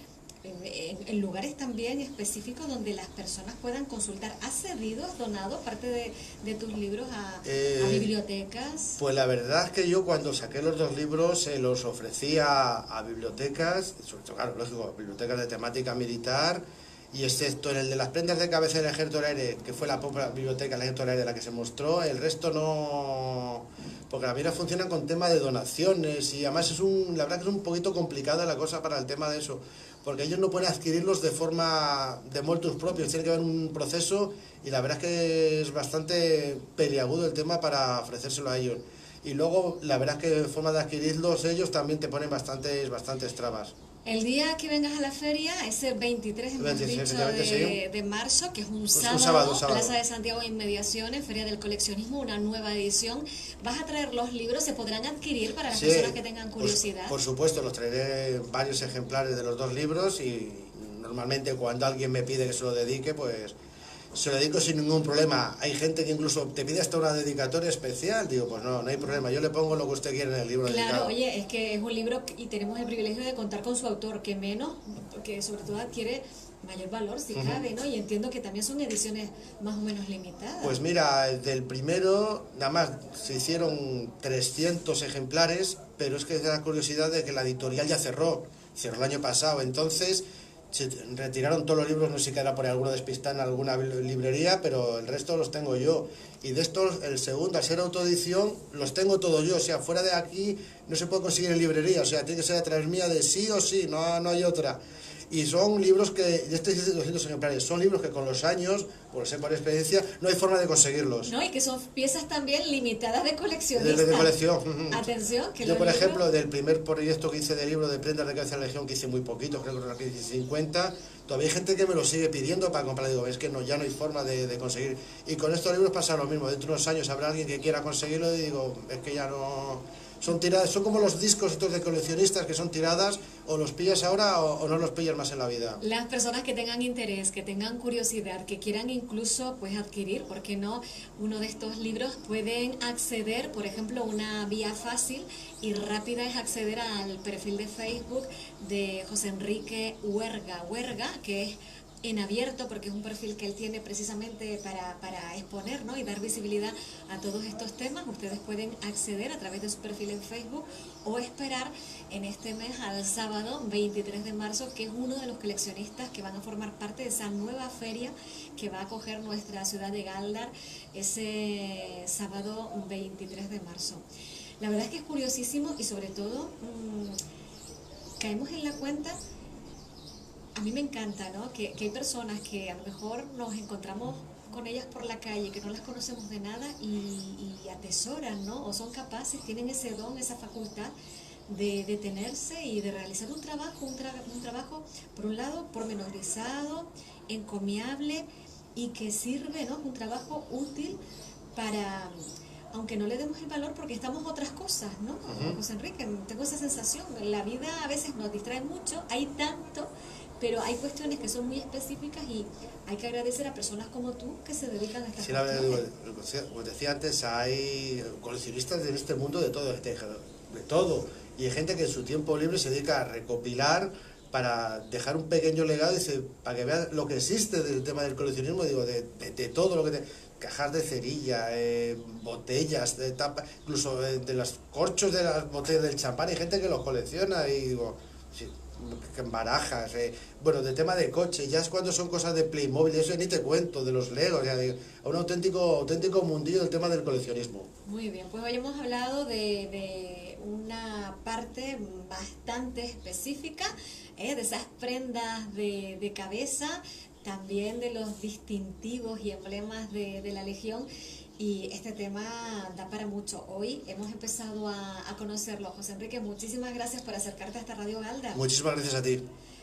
en lugares también específicos donde las personas puedan consultar. ¿Has cedido, has donado parte de tus libros a bibliotecas? Pues la verdad es que yo cuando saqué los 2 libros se los ofrecía a bibliotecas, sobre todo, claro, lógico, bibliotecas de temática militar, y excepto en el de las prendas de cabeza del Ejército del Aire, que fue la propia biblioteca del Ejército del Aire la que se mostró, el resto no... Porque las biblias funcionan con tema de donaciones y además la verdad que es un poquito complicada la cosa para el tema de eso, porque ellos no pueden adquirirlos de forma de motus propios, tiene que haber un proceso y la verdad es que es bastante peliagudo el tema para ofrecérselo a ellos. Y luego la verdad es que en forma de adquirirlos ellos también te ponen bastantes trabas. El día que vengas a la feria, ese 23 de marzo, que es un sábado, Plaza de Santiago Inmediaciones, Feria del Coleccionismo, una nueva edición, ¿vas a traer los libros? ¿Se podrán adquirir para las personas que tengan curiosidad? Por supuesto, los traeré varios ejemplares de los 2 libros y normalmente cuando alguien me pide que se lo dedique, pues se lo dedico sin ningún problema. Hay gente que incluso te pide hasta una dedicatoria especial. Digo, pues no hay problema. Yo le pongo lo que usted quiere en el libro dedicado. Claro, oye, es que es un libro y tenemos el privilegio de contar con su autor, que menos, que sobre todo adquiere mayor valor si cabe, ¿no? Y entiendo que también son ediciones más o menos limitadas. Pues mira, del primero nada más se hicieron 300 ejemplares, pero es que da la curiosidad de que la editorial ya cerró el año pasado. Entonces se retiraron todos los libros, no sé si quedará por ahí alguno despistado en alguna librería, pero el resto los tengo yo. Y de estos, el segundo, al ser autoedición, los tengo todos yo. O sea, fuera de aquí no se puede conseguir en librería. O sea, tiene que ser a través mía de sí o sí, no hay otra. Y son libros que, este dice 200 ejemplares, son libros que con los años, por ser por experiencia, no hay forma de conseguirlos. No, y que son piezas también limitadas de coleccionistas. De colección. Atención, que yo, por ejemplo, del primer proyecto que hice de libro de prendas de cabeza de la Legión, que hice muy poquito, creo que era que hice 50, todavía hay gente que me lo sigue pidiendo para comprar. Digo, es que no, ya no hay forma de conseguir. Y con estos libros pasa lo mismo. Dentro de unos años habrá alguien que quiera conseguirlo y digo, es que ya no... Son tiradas, son como los discos estos de coleccionistas que son tiradas, o los pillas ahora o no los pillas más en la vida. Las personas que tengan interés, que tengan curiosidad, que quieran incluso pues adquirir, ¿por qué no? Uno de estos libros, pueden acceder, por ejemplo, una vía fácil y rápida es acceder al perfil de Facebook de José Enrique Huerga, que es en abierto, porque es un perfil que él tiene precisamente para exponer, ¿no? Y dar visibilidad a todos estos temas. Ustedes pueden acceder a través de su perfil en Facebook o esperar en este mes al sábado 23 de marzo, que es uno de los coleccionistas que van a formar parte de esa nueva feria que va a acoger nuestra ciudad de Galdar ese sábado 23 de marzo. La verdad es que es curiosísimo y sobre todo caemos en la cuenta. A mí me encanta, ¿no? Que hay personas que a lo mejor nos encontramos con ellas por la calle, que no las conocemos de nada y atesoran, ¿no? O son capaces, tienen ese don, esa facultad de detenerse y de realizar un trabajo, por un lado, pormenorizado, encomiable y que sirve, ¿no? Un trabajo útil para... aunque no le demos el valor porque estamos otras cosas, ¿no? José Enrique, tengo esa sensación, la vida a veces nos distrae mucho, hay tanto, pero hay cuestiones que son muy específicas y hay que agradecer a personas como tú que se dedican a estas cuestiones. Como decía antes, hay coleccionistas en este mundo de todo, y hay gente que en su tiempo libre se dedica a recopilar para dejar un pequeño legado, para que vean lo que existe del tema del coleccionismo, digo, de todo lo que cajas de cerilla, botellas de tapa, incluso de los corchos de las botellas del champán, hay gente que los colecciona y digo, sí, barajas, bueno, de tema de coche, ya es cuando son cosas de Playmobil, eso ni te cuento, de los Legos, ya digo, un auténtico mundillo del tema del coleccionismo. Muy bien, pues hoy hemos hablado de una parte bastante específica, de esas prendas de cabeza, también de los distintivos y emblemas de la Legión, y este tema da para mucho. Hoy hemos empezado a conocerlo. José Enrique, muchísimas gracias por acercarte a esta Radio Galdar. Muchísimas gracias a ti.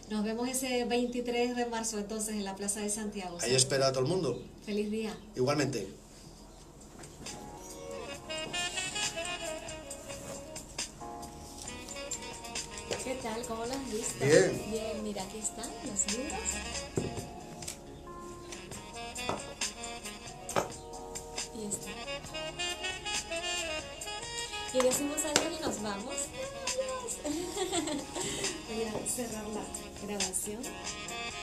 Nos vemos ese 23 de marzo entonces en la Plaza de Santiago. Ahí espero a todo el mundo. Feliz día. Igualmente. ¿Qué tal? ¿Cómo lo has visto? Bien. Bien, mira, aquí están los libros. Y está. Y decimos adiós y nos vamos. Adiós. Voy a cerrar la grabación.